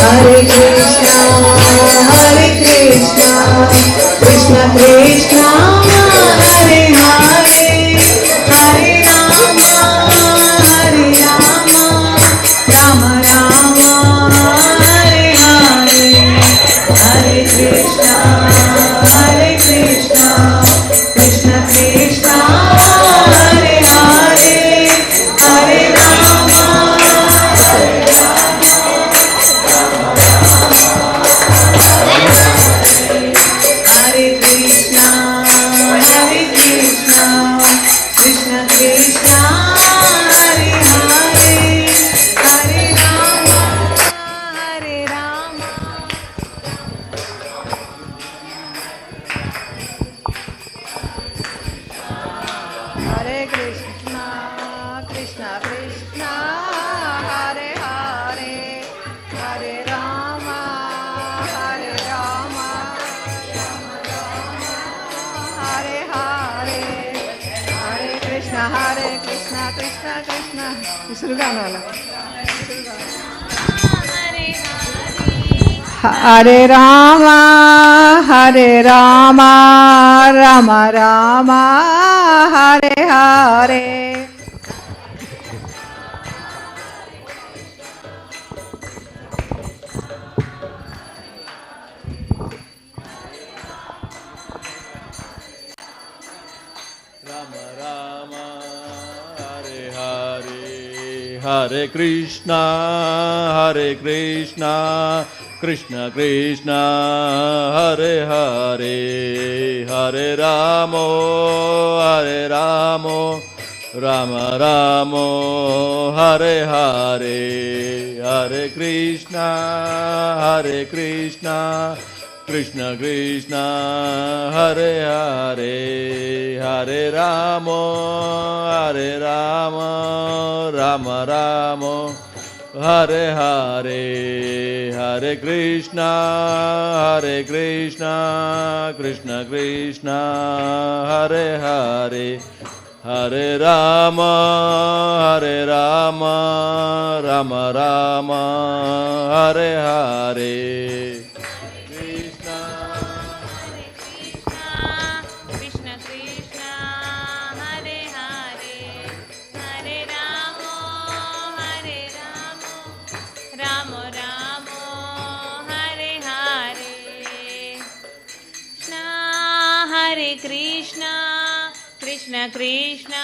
Hare Krishna, Krishna Krishna, Hare Hare, Hare Rama, Rama Rama, Hare Hare, Hare Krishna, Krishna Krishna, Hare Hare, Hare Rama, Hare Krishna, Krishna Krishna, Hare Hare, Hare Rama, Hare Rama. Hare Krishna, Krishna Krishna, Hare Hare, Hare Rama, Hare Rama, Hare Hare, Hare Krishna, Krishna Krishna. शुरू गाना वाला. Hare Rama, Rama Rama, Hare Hare. Rama Rama, Hare Hare, Hare Krishna, Krishna Krishna, Hare Hare, Hare Ramo, Rama Ramo, Hare Hare, Hare Krishna, Krishna Krishna, Hare Hare, Hare Ramo, Rama Ramo, Hare Hare, Hare Krishna, Krishna Krishna, Hare Hare, Hare Rama, Rama Rama, Hare Hare. Krishna Krishna,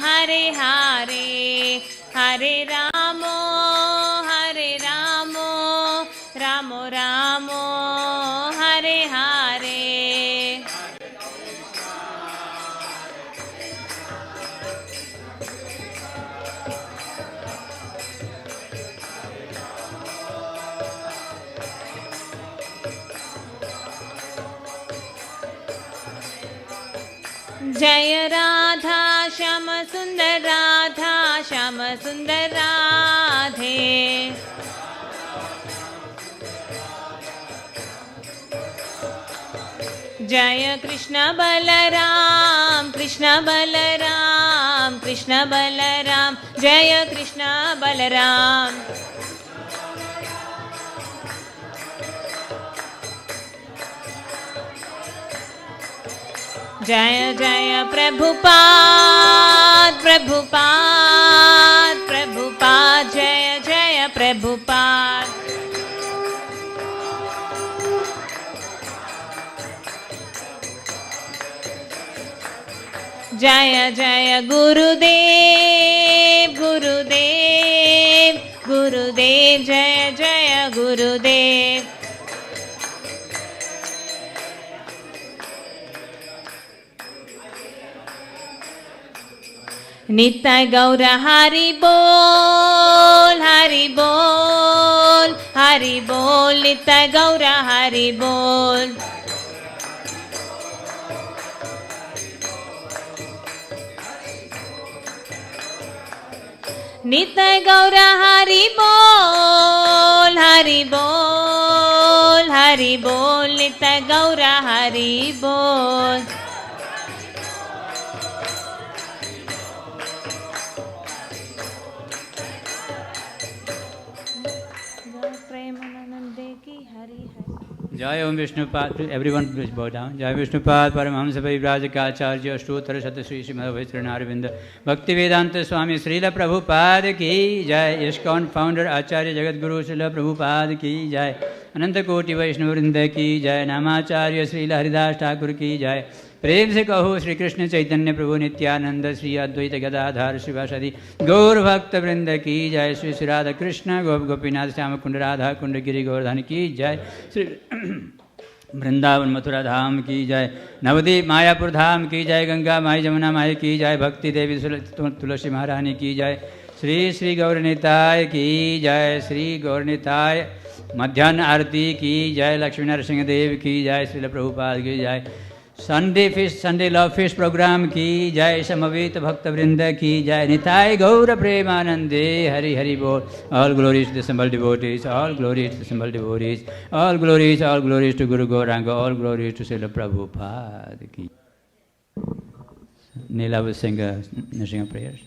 Hare Hare, Hare Ramo, Ramo Ramo, Hare Hare. जय राधा श्याम सुंदर राधे. जय कृष्ण बलराम, जय कृष्ण बलराम. जय जय प्रभुपाद, जय जय प्रभुपाद. जय जय गुरुदेव, जय जय गुरुदेव. नित्य गौर हरि बोल, नित्य गौर हरि बोल. नित्य गौर हरि बोल, नित्य गौर हरि बोल. प्रेम जय Om Vishnupad everyone please bow down जय विष्णुपाद परमहंस परिव्राजकाचार्य अष्टोत्तर शत श्री श्रीमद् भक्ति वेदांत स्वामी श्रील प्रभुपाद की जय इस्कॉन फाउंडर आचार्य जगत गुरु श्रील प्रभुपाद की जय अनंत कोटि वैष्णव वृंद की जय नामाचार्य श्रील हरिदास ठाकुर की जय प्रेम से कहो श्री कृष्ण चैतन्य प्रभु नित्यानंद श्री अद्वैत गदाधार श्रीवासदि गौर भक्त वृंद की जय श्री श्री राधा कृष्ण गोप गोपीनाथ श्याम कुंड राधा कुंड गिरि गोवर्धन की जय श्री वृंदावन मथुरा धाम की जय नवदीप मायापुर धाम की जय गंगा माई जमुना माई की जय भक्ति देवी तुलसी महारानी की जय श्री श्री गौरनिताय की जय श्री गौरनिताय मध्यान्ह आरती की जय लक्ष्मी नरसिंह देव की जय श्रील प्रभुपाद की जय Sunday feast Sunday love feast programme की जय समवेत भक्त वृंद की जय निताय गौर प्रेमानंदे हरि हरि बोल all glories to the assembled devotees all glories to the assembled devotees all glories to Guru Gauranga all glories to Srila Prabhupada की नीला will sing a prayer.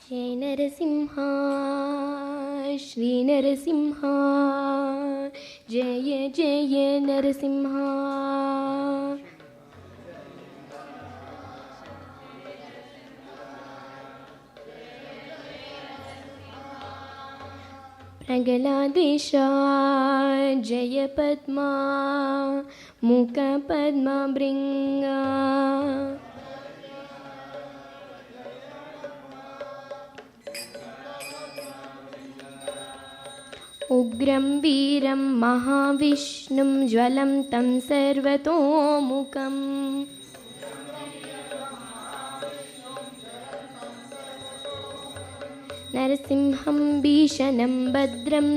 जय नरसिंहा श्री नरसिंहा जय जय नरसिंहा प्रगलादेशा जय पद्मा मुख पद्मा भृंगा उग्रं वीरं महाविष्णुं ज्वलं तं सर्वतोमुखम् नरसिंहं भीषणं भद्रं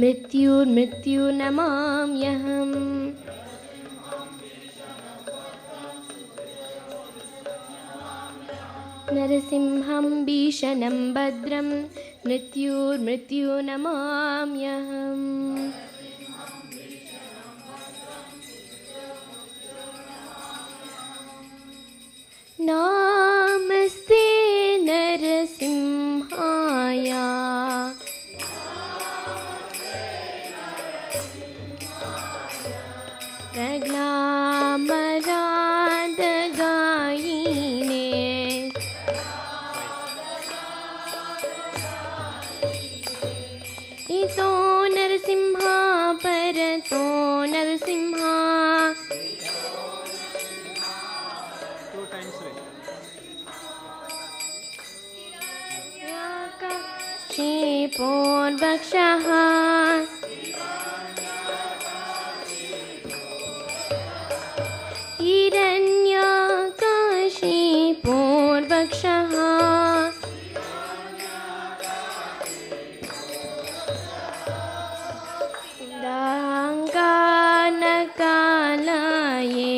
मृत्युर्मृत्युर्नमाम्यहम् नरसिंहं भीषणं भद्रं मृत्युर्मृत्युर्नमाम्यहम् नमस्ते नरसिंहाय प्रग्लामराधगायिने इतो नरसिंहा परतो नरसिंहा क्षेपोर्वक्षः हिरण्यकशिपोर्वक्षः दाङ्गानकालये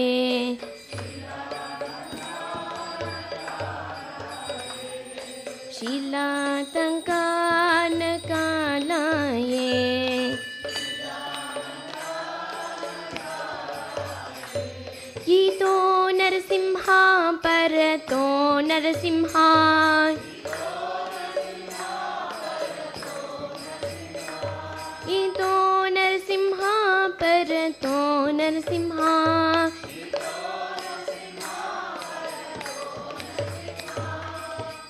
शिलातङ्कानकालये गीतो नरसिंहा परतो नरसिंहा गीतो नरसिंहा परतो नरसिंहा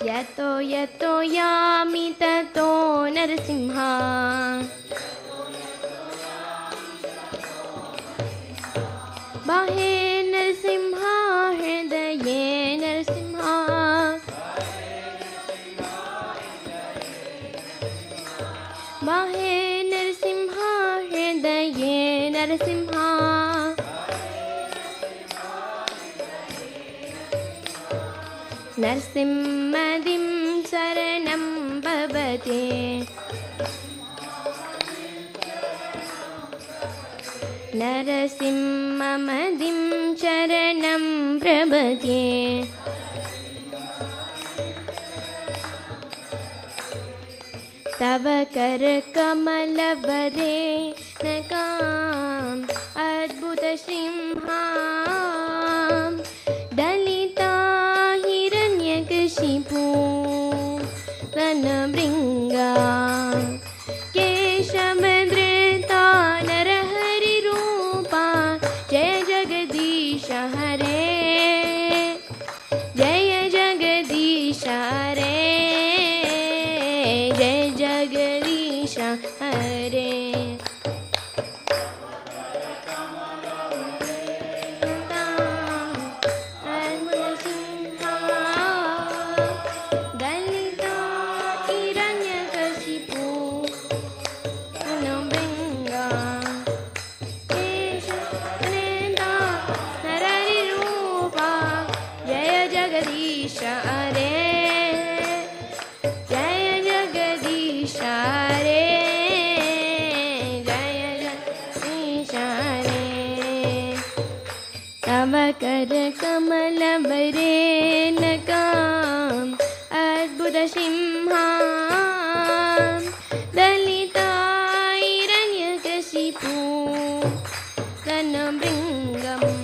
यतो यतो यामि ततो नरसिंहा बाहे नरसिंहा हृदये नरसिंहा नरसिंहा नरसिंहदिं शरणं भवते नरसिंहमदिं शरणं प्रपद्ये तव करकमलवरे नकाम् अद्भुतसिंहा दलिता हिरण्यकशिपु रणभृङ्गा केशमधृता नरहरिरूपा जय जगदीश हरे जय जगदीश हरे जय जगदीश हरे दलिता हिरण्यकशिपु रणभृङ्गा केशमधृता नरहरिरूपा जय जगदीश हरे जय जगदीश हरे जय जगदीश हरे तव करकमलवरे नकाम् अद्भुतसिंहा दलिता हिरण्यकशिपु रणभृङ्गम्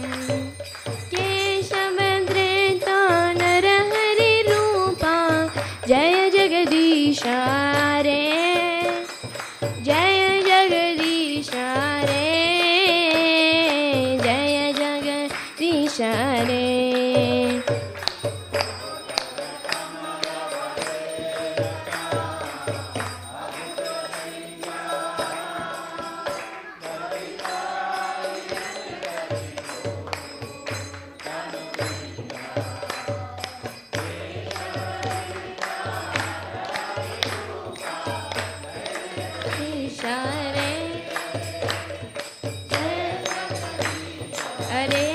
केशमधृता नरहरिरूपा जय जगदीश हरे जय जगदीश हरे जय जगदीश हरे हरे हरे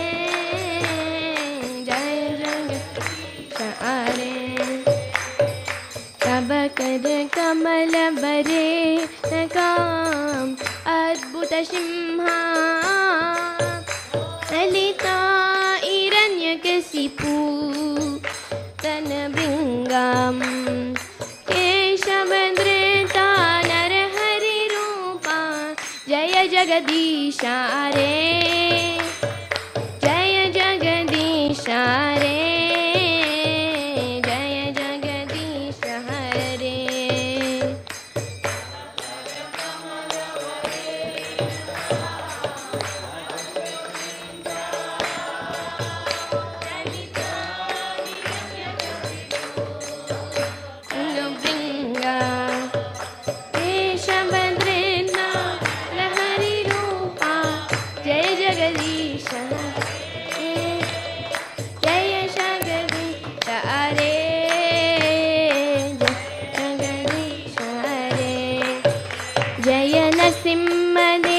जय जगदीश हरे तव करकमलवरे नकाम् अद्भुतसिंहा दलिता हिरण्यकशिपु रणभृङ्गाम् केशमधृता नरहरिरूपा जय जगदीश हरे जय जगदीश हरे जय जगदीश हरे रणभृङ्गा केशमधृता नरहरिरूपा जय जगदीश हरे जय जगदीश हरे जगदीश हरे जय नरसिंहदेव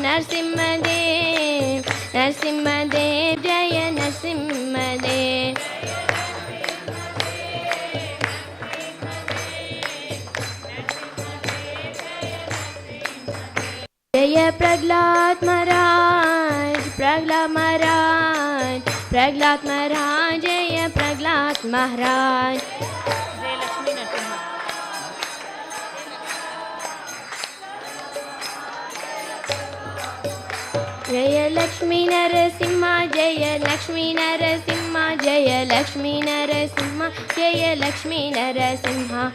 नरसिंहदेव नरसिंहदेव जय नरसिंहदेव जय प्रहलाद महाराज प्रहलाद महाराज प्रहलाद महाराज जय प्रहलाद महाराज जय लक्ष्मी नरसिंह जय लक्ष्मी नरसिंह जय लक्ष्मी नरसिंह जय लक्ष्मी नरसिंह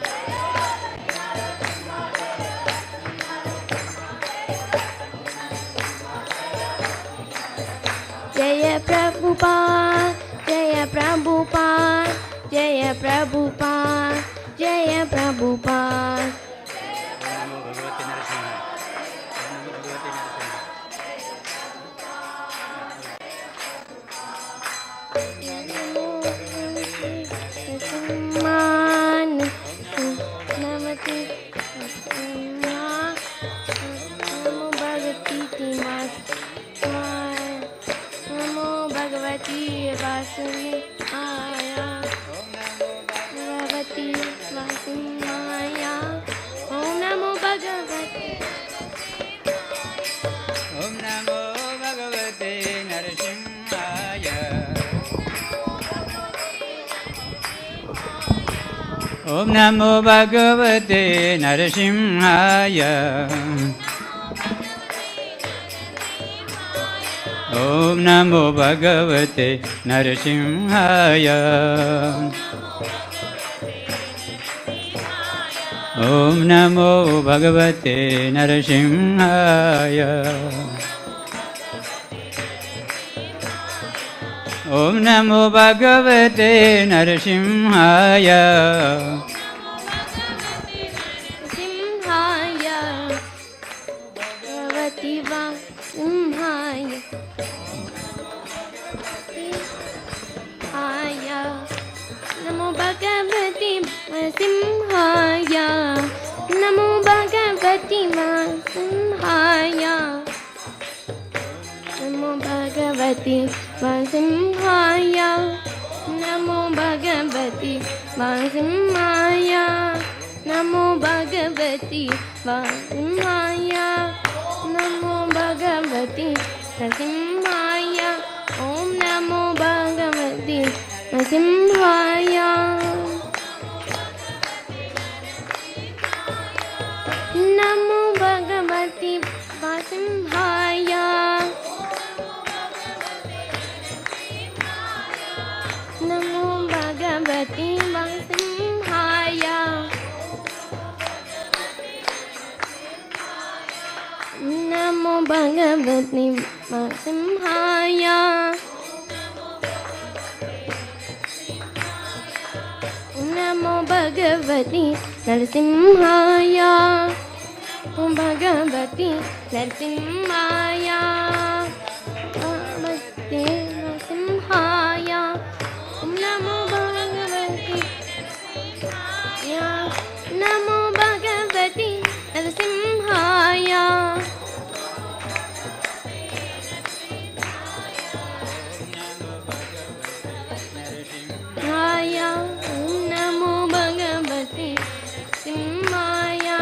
जय प्रभुपाद जय प्रभुपाद जय प्रभुपाद जय प्रभुपाद नमो भगवते नरसिंह नमो भगवते नमो Bhagwati Om Namo Bhagavate Narasimhaya. Om Namo Bhagavate Narasimhaya. Om Namo Bhagavate Narasimhaya. Om Namo Bhagavate Narasimhaya. Simhaya. Bhagavati Simhaya. Haya. Namo Bhagavati Simhaya. Namo Bhagavati Simhaya. Namo Bhagavati Simhaya. Namo Bhagavati Simhaya. Namo Bhagavati Simhaya. Namo Bhagavati Simhaya. Om Namo Bhagavati Simhaya. Namo Bhagavati Simhaya. Namo Bhagavati Simhaya. Namo Bhagavati Simhaya. Namo Bhagavati Narasimhaya. Om Bhagavati Narasimhaya. Bhagavati Narasimhaya. Om Namo Bhagavati Namo Bhagavati Narasimhaya. Haya. Om Namo Bhagavati Simhaya.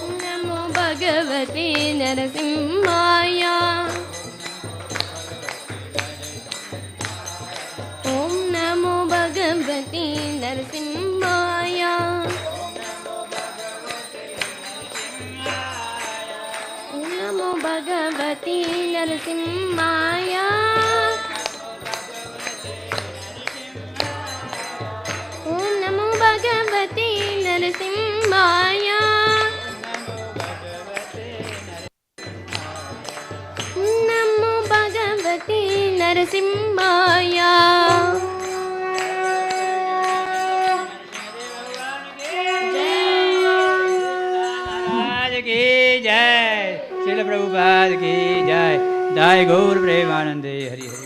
Om Namo Bhagavati Narasimhaya. Om Namo Bhagavati Narasimhaya. Om Namo Bhagavati Narasimhaya. Om Namo Bhagavati Narasimhaya. Namo Bhagavati Narasimhaya. की जय। श्रील प्रभुपाद की जय। दाय गौर प्रेमानंदे Hari Hari.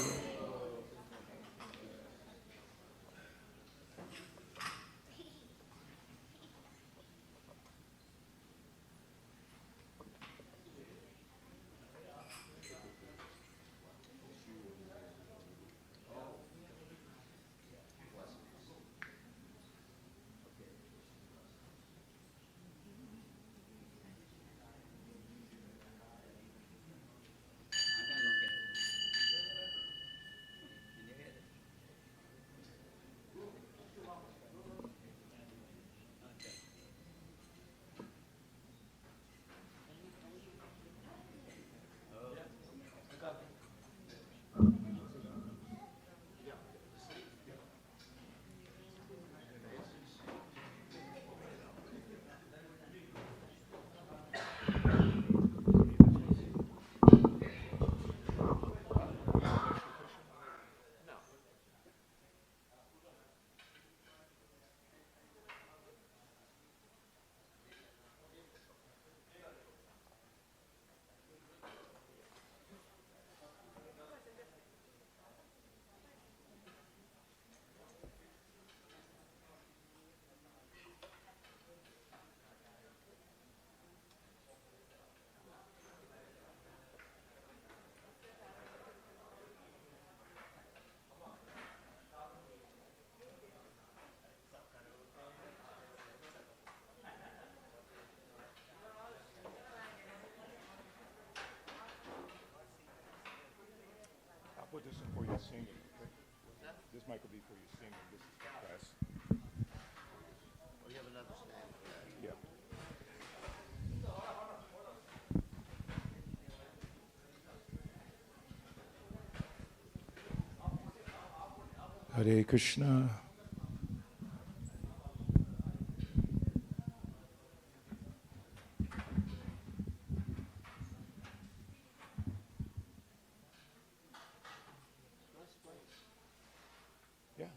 Put this in for you, sing it. Okay? This mic will be for you singing. This is for press. We have another stand for that. Yeah. Hare Krishna. Yeah. Yeah.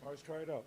Let's try it out.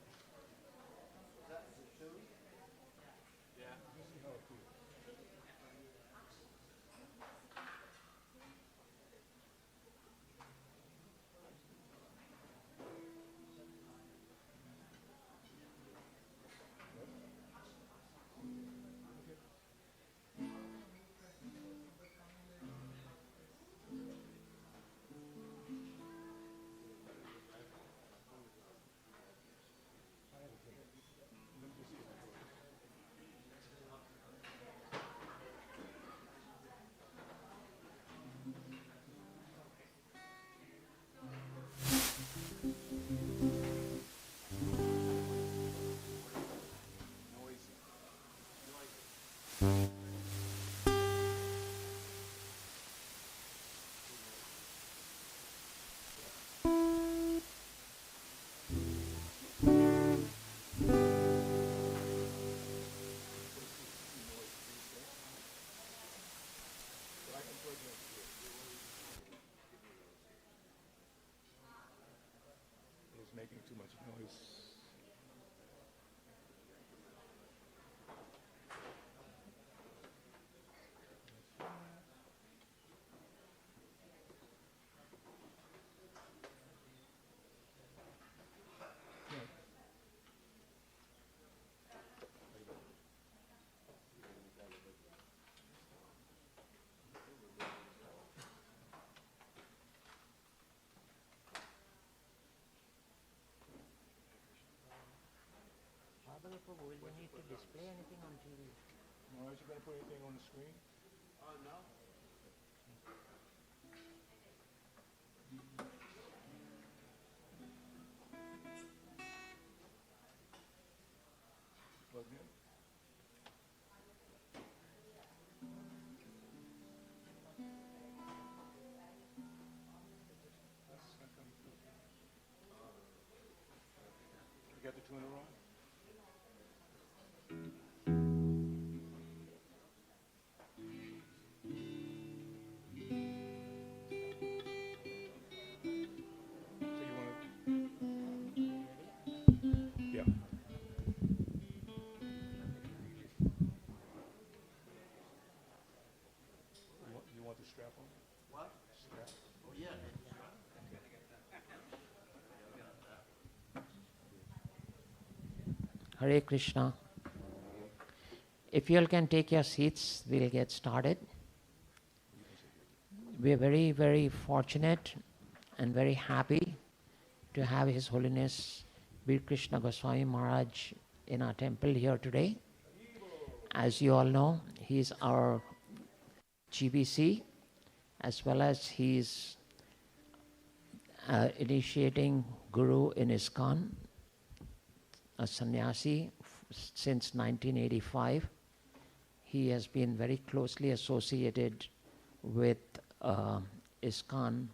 It's making too much noise. Father, will you need to display anything on TV? No, is you going to put anything on the screen? Oh, no. strap on? What? Strap. Oh, yeah. Hare Krishna. If you all can take your seats, we'll get started. We are very, very fortunate and very happy to have His Holiness Bir Krishna Goswami Maharaj in our temple here today. As you all know, he is our GBC, as well as he is initiating Guru in Iskcon, a sannyasi since 1985. He has been very closely associated with Iskcon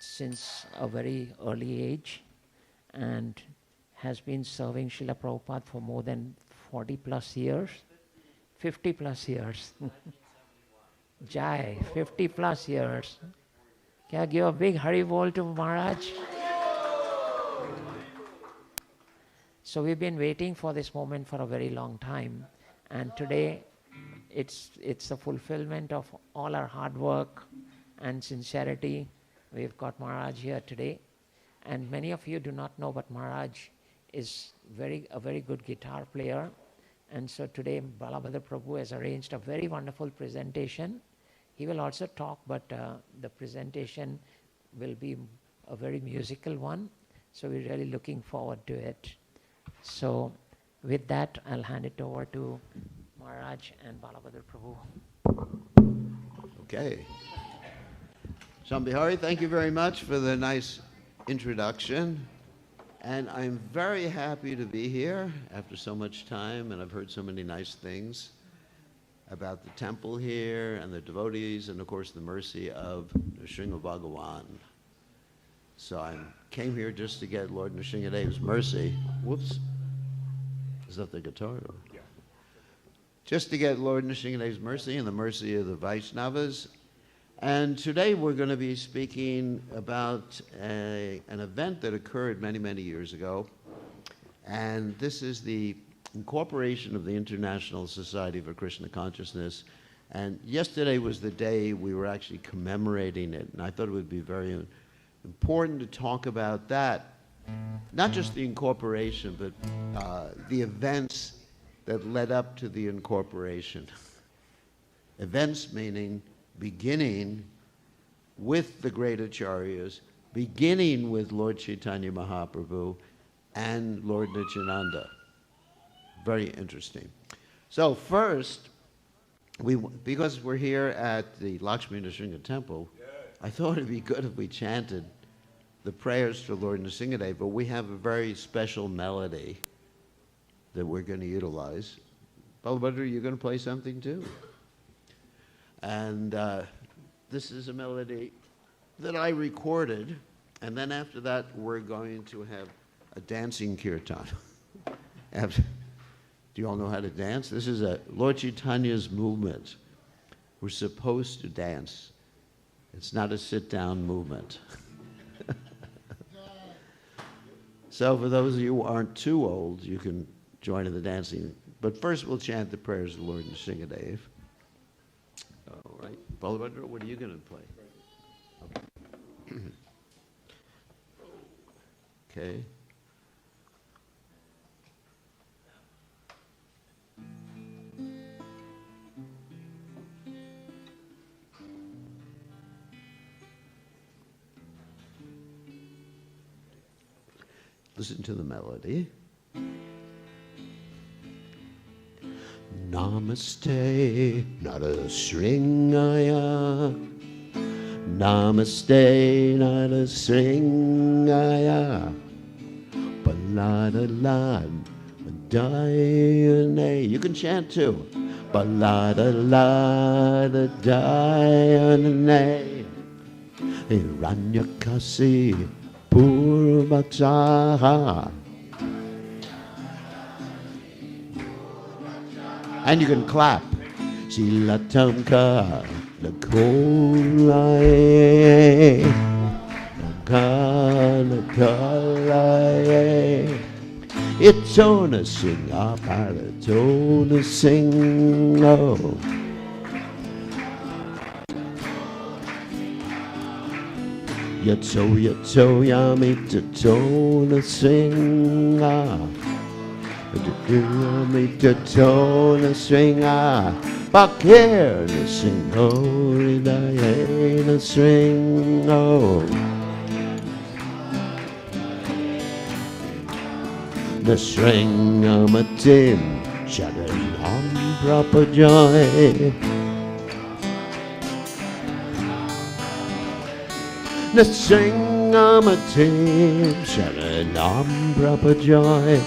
since a very early age and has been serving Srila Prabhupada for more than 40 plus years, 50 plus years. Jai, 50 plus years. Can I give a big Haribol to Maharaj? So we've been waiting for this moment for a very long time, and today it's the fulfillment of all our hard work and sincerity. We've got Maharaj here today, and many of you do not know, but Maharaj is a very good guitar player, and so today Balabhadra Prabhu has arranged a very wonderful presentation. He will also talk, but the presentation will be a very musical one, so we're really looking forward to it. So with that, I'll hand it over to Maharaj and Balabhadra Prabhu. Okay. Shambhari, thank you very much for the nice introduction. And I'm very happy to be here after so much time, and I've heard so many nice things about the temple here and the devotees and, of course, the mercy of Nrsimha Bhagawan. So I came here just to get Lord Nrsimhadev's mercy. Whoops. Is that the guitar? Yeah. Just to get Lord Nrsimhadev's mercy and the mercy of the Vaishnavas. And today we're going to be speaking about an event that occurred many, many years ago. And this is the incorporation of the International Society for Krishna Consciousness. And yesterday was the day we were actually commemorating it. And I thought it would be very important to talk about that. Not just the incorporation, but the events that led up to the incorporation. Events meaning beginning with the great acharyas, beginning with Lord Chaitanya Mahaprabhu and Lord Nityananda. Very interesting. So first, because we're here at the Lakshmi Nrsimha Temple, I thought it'd be good if we chanted the prayers to Lord Nrsimhadev, but we have a very special melody that we're going to utilize. Balabhadra, you're going to play something too? And this is a melody that I recorded, and then after that we're going to have a dancing kirtan. Do you all know how to dance? This is a Lord Chaitanya's movement. We're supposed to dance. It's not a sit-down movement. So for those of you who aren't too old, you can join in the dancing. But first we'll chant the prayers of the Lord Nrsimhadev. All right. Balabhadra, what are you going to play? Okay. Listen to the melody. Namaste, Narasringaya. Namaste, Narasringaya. Balada Dayane. You can chant too. Balada Dayane. Hiranyakasi Purvaksaha. And you can clap. Shilatamka Nakolaye Nakalakalaye. Itona sing paratona sing oh. yato yami tato na singa. Yami tato na singa. Bakir na singo ridaye na singo. The string of a team shattered on proper joy. The string of a team shattered on proper joy.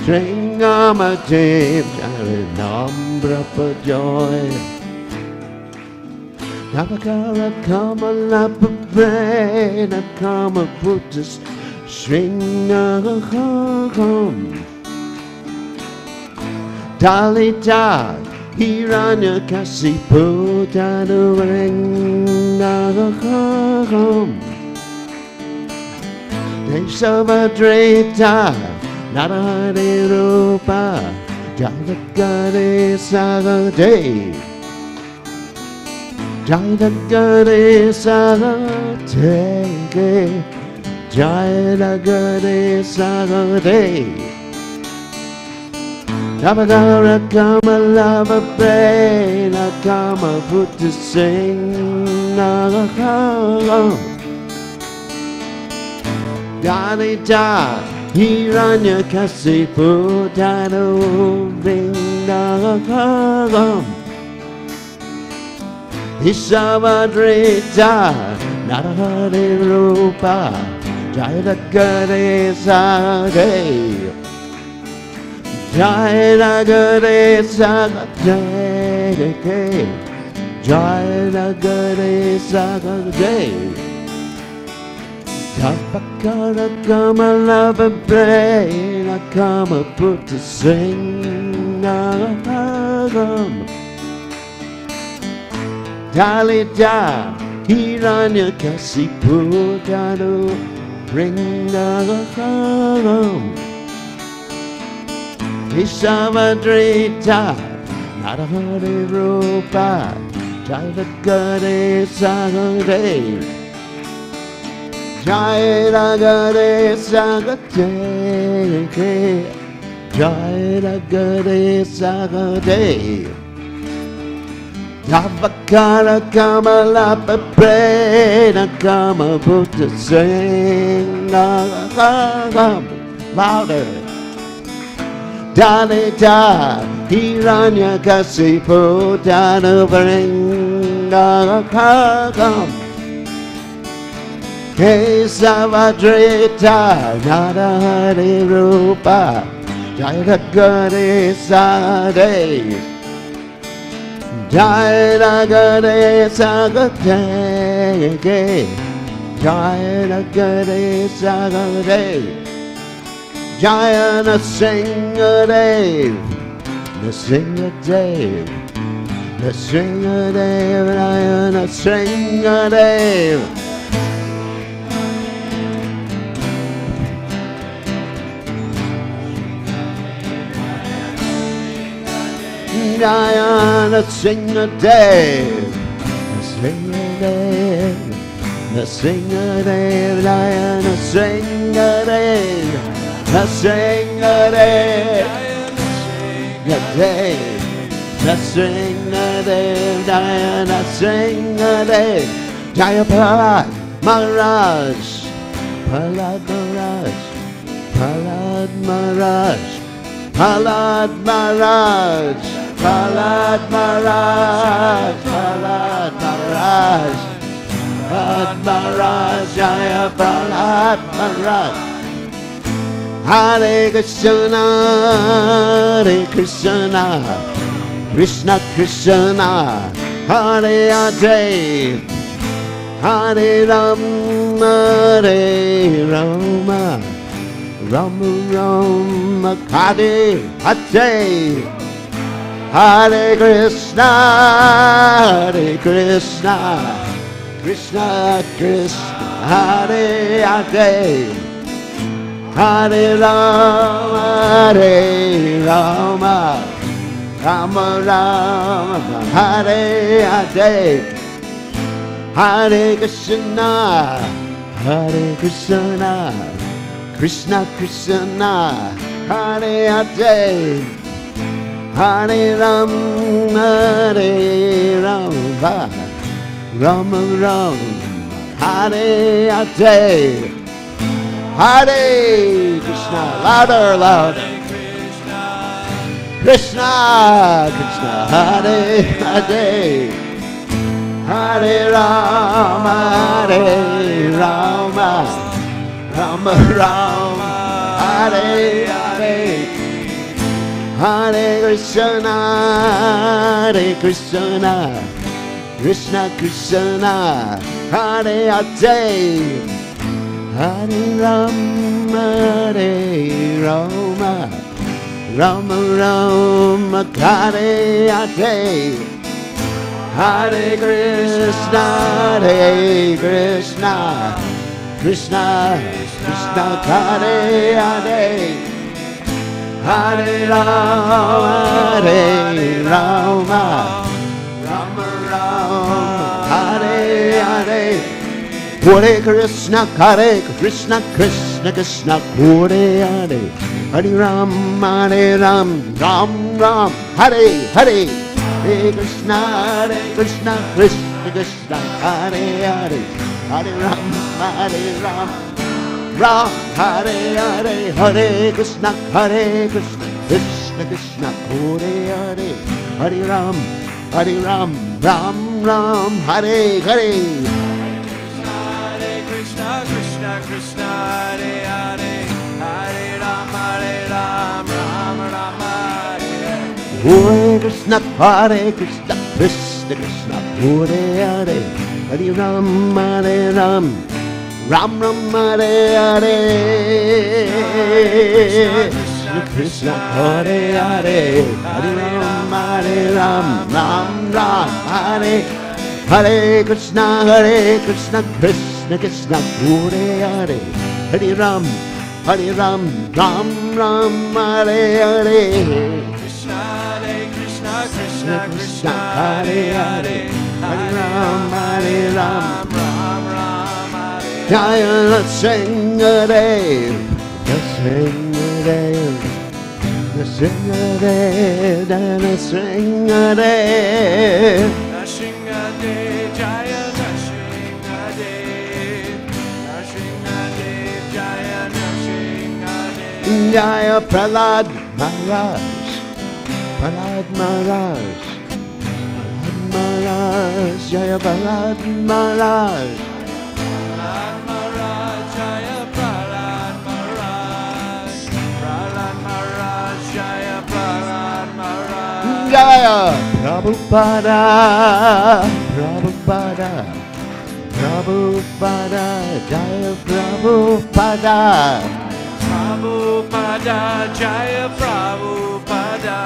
String of a team shattered on proper joy. Navakara come a lap of brain, a come a put us. String of a home. Dalita, Hiranya Kasi Puta no ring of a home. Desavadrita, Narahari Rupa, Jayagari Sagade. Jayagari Sagade. Jayagare Sagade. Navagara Kama Lava Brain, Akama put to sing. Dalita, Hiranya Kasi Putano Ring. Isavadrita, Narahari Rupa. Jayagare Sagade. Jayagare Sagade. Jayagare Sagade. Tapakara Kama Lava Brain, I come a put to sing. Dalita, Hiranya Kasi Putano. Ring the home. Isavadrita, Narahari Rupa, Jayagare Sagade. Jayagare Sagade. Jayagare Sagade. Navakara Kama Lapa Prena Kama Buddha sing louder. Dalita Hiranya Kasi Putana Varinga Kagam Kesavadrita Narahari Rupa Jayagare Sagade. Jayagare Sagade. Jayagare Sagade. Jayana Singadev. The Singadev. The Singadev. Jayana Singadev. Jayana Singadev. The Singadev. The Singadev. Jayana Singadev. The Singadev. The Singadev. Jayana Singadev. Jaya Prahlad Maharaj. Prahlad Maharaj. Prahlad Maharaj. Prahlad Maharaj. Prahlad Maharaj. Prahlad Maharaj. Prahlad Maharaj. Jaya Prahlad Maharaj. Hare Krishna, Hare Krishna, Krishna Krishna, Hare Hare, Hare Rama, Hare Rama, Rama Rama, Hare Hare, Hare Krishna, Hare Krishna, Krishna Krishna, Hare Hare. Hare Rama, Hare Rama, Rama Rama, Hare Hare, Hare Krishna, Hare Krishna, Krishna Krishna, Hare Hare, Hare Ram, Hare Rama, Rama Ram, Hare Hare, Hare Krishna, louder, louder. Krishna, Krishna, Hare Hare, Hare Rama, Hare Rama, Rama Rama, Hare Hare, Hare Krishna, Hare Krishna, Krishna Krishna, Hare Hare, Hare Rama, Hare Rama, Rama Rama, Hare Hare, Hare Krishna, Hare Krishna, Krishna Krishna, Hare Hare, Hare Rama, Hare Rama, Rama Rama, Hare Hare, Hare Krishna, Hare Krishna, Krishna Krishna, Hare Hare, Hare Ram, Hare Ram, Ram Ram, Hare Hare, Hare Krishna, Krishna Krishna, Hare Hare, Hare Ram, Hare Ram, Ram Hare Hare, Hare Krishna, Krishna Krishna, Hare Hare, Hare Ram, Ram Ram, Hare Hare. Krishna, Krishna, Hare Hare, Hare Ram, Ram Ram, Hare. Hare Krishna, Krishna Krishna, Hare Hare, Hare Ram, Ram Ram, Hare Hare. Krishna, Hare Hare, Hare Ram, Ram Ram, Hare. Hare Krishna, Krishna Krishna, Hare Hare, Hare Ram, Ram Ram, Hare Hare. Krishna, Krishna, Hare Hare, Hare Ram, Ram Ram. Jaya, let's sing a day, let's sing a day, let's sing a day, let's sing a day. Jaya Prahlad Maharaj, Prahlad Maharaj, Prahlad Maharaj, Jaya Prahlad Maharaj, Prahlad Maharaj, Jaya Prahlad Maharaj, Prahlad Maharaj, Jaya Prahlad Maharaj, Jaya Prabhupada, Prabhupada, Prabhupada, Jaya Prabhupada. Prabhupada, Jaya Prabhupada,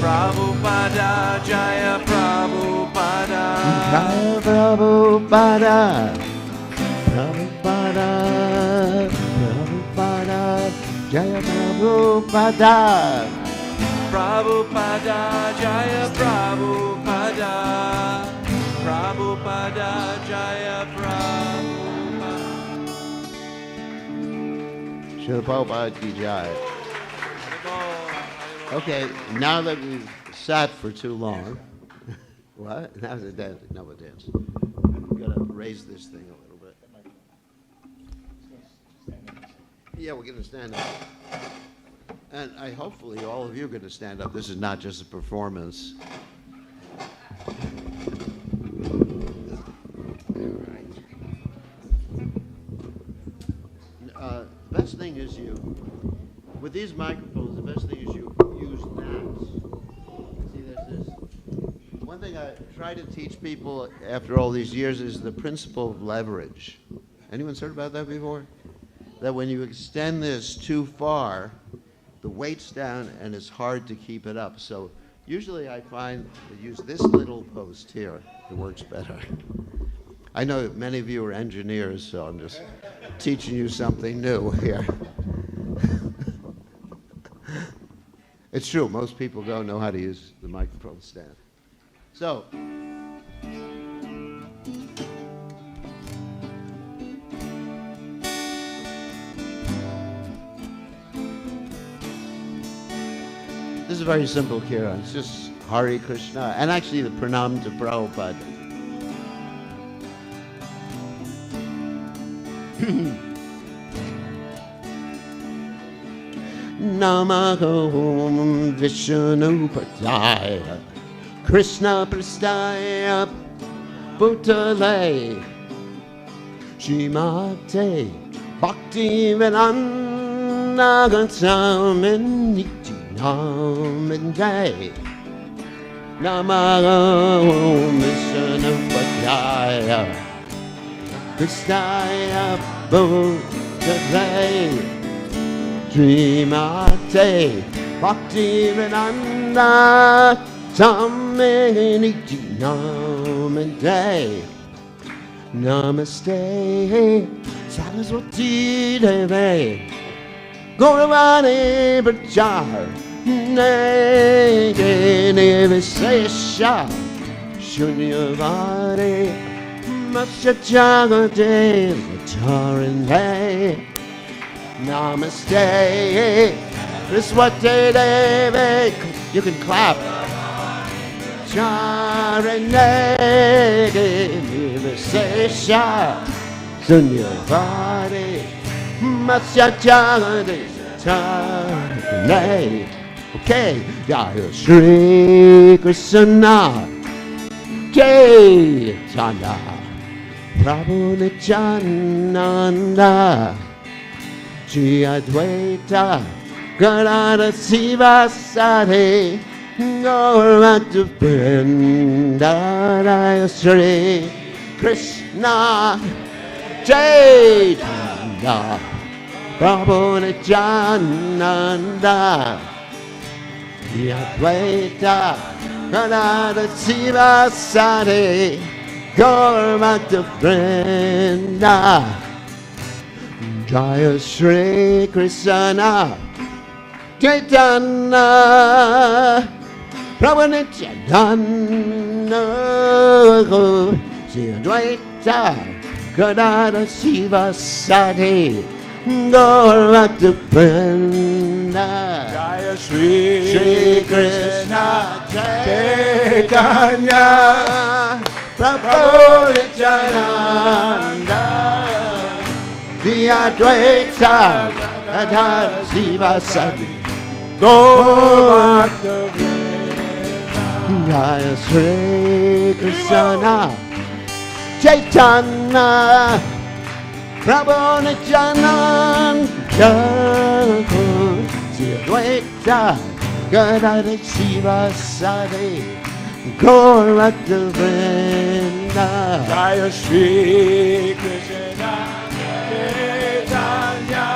Prabhupada, Jaya Prabhupada, Jaya Prabhupada, Prabhupada, Prabhupada, Jaya Prabhupada, Prabhupada, Jaya Prabhupada, Prabhupada, Jaya Prabhupada. Srila Prabhupada ki jai. Okay, now that we've sat for too long, what? Now's a dance. No, a dance. We've got to raise this thing a little bit. Yeah, we're going to stand up. And hopefully all of you are going to stand up. This is not just a performance. The best thing is with these microphones, the best thing is you use that. See, there's this. One thing I try to teach people after all these years is the principle of leverage. Anyone's heard about that before? That when you extend this too far, the weight's down and it's hard to keep it up. So usually I find to use this little post here. It works better. I know that many of you are engineers, so I'm just teaching you something new here. It's true, most people don't know how to use the microphone stand. So, very simple Kira. It's just Hare Krishna, and actually the pranam to Prabhupada. Namaho Vishnu Padaya Krishna Prastaya Bhutale Shrimate Bhakti Vedanta Gasamiti Namande Namaho Vishnu Padaya Kristaya Bhutale Srimate Bhakti Vedanta Samaniti Namande Namaste Saraswati Deve Gauravani Prachar Nege Nivesesha Shunyavani Masachagate Charinde Namaste Saraswati Deve. You can clap. Charane Nivesesha Sunyavadi Masyachagade Charane. Okay, Jaya Shri Krishna Chaitanya Prabhu Nityananda Shri Advaita Gadadhara Sivasari Gaurvata Vrindaya Shri Krishna Chaitanya Prabhu Nityananda Shri Advaita Gadadhara Sivasari Gaurvata Vrinda Jaya Shri Krishna Chaitanya Prabhu Nityananda Shri Advaita Gadadhara Sivasati Gaurvata Vrinda Jaya Shri Krishna Chaitanya Prabhu Nityananda Shri Advaita Gadadhara Sivasati Gaurvata Jaya Shri Krishna Chaitanya Prabhu Nityananda Shri Advaita Gadadhara Sivasati Gaurvata Vrinda Jaya Shri Krishna Chaitanya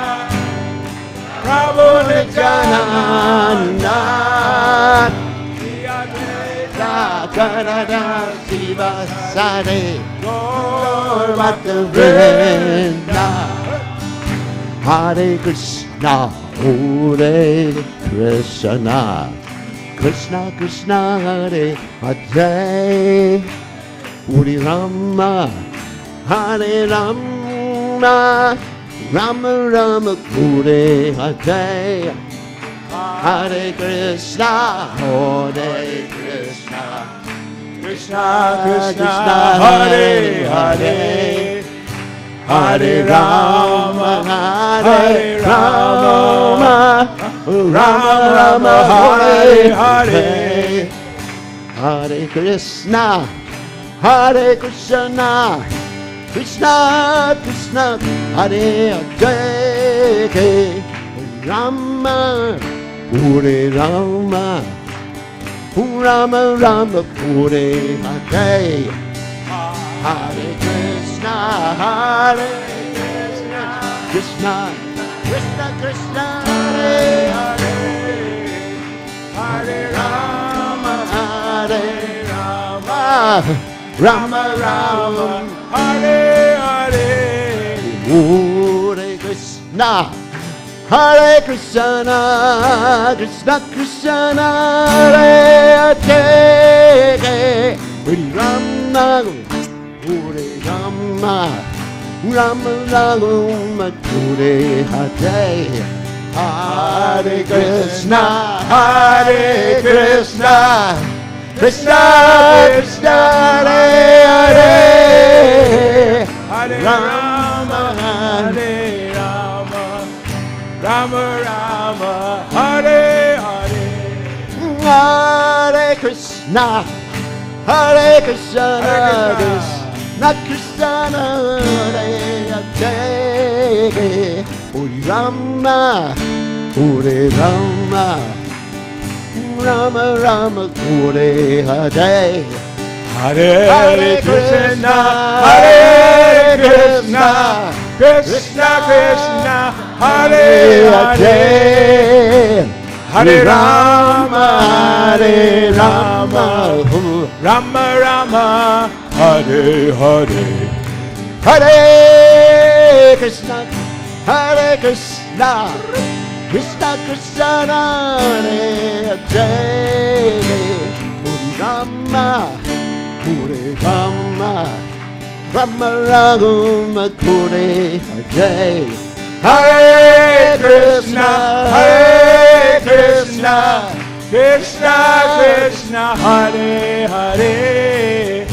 Prabhu Nityananda Shri Advaita Gadadhara Sivasati Gaurvata Gaurvata Vrinda Hare Krishna Hare Krishna Krishna Krishna Hare Hare Hare Rama Hare Rama Rama Rama Hare Hare Hare Krishna Hare Krishna Krishna Krishna Hare Hare Hare Rama Hare Rama Rama Rama Hare Hare Hare Krishna Hare Krishna Krishna Krishna Hare Hare Rama Hare Rama Rama Rama Hare Hare Hare Krishna Hare Krishna Krishna Krishna Hare Hare Hare Rama Hare Rama Rama Rama Hare Hare Hare Krishna Hare Krishna Krishna Krishna Hare Hare Hare Rama Hare Rama Rama Rama Hare Hare Hare Krishna, Hare Krishna, Krishna Krishna, Hare Hare, Hare Rama, Hare Rama, Rama Rama, Hare Hare. Hare Krishna, Hare Krishna, Krishna Krishna, Hare Hare, Hare Rama, Hare Rama, Rama Rama, Hare Hare. Hare Krishna, Hare Krishna, Krishna Krishna, Hare Hare, Hare Rama, Hare Rama, Rama Rama, Hare Hare. Hare Krishna, Hare Krishna, Krishna Krishna, Hare Hare, Hare Rama, Hare Rama, Rama Rama, Hare Hare. Hare Krishna, Hare Krishna, Krishna Krishna, Hare Hare,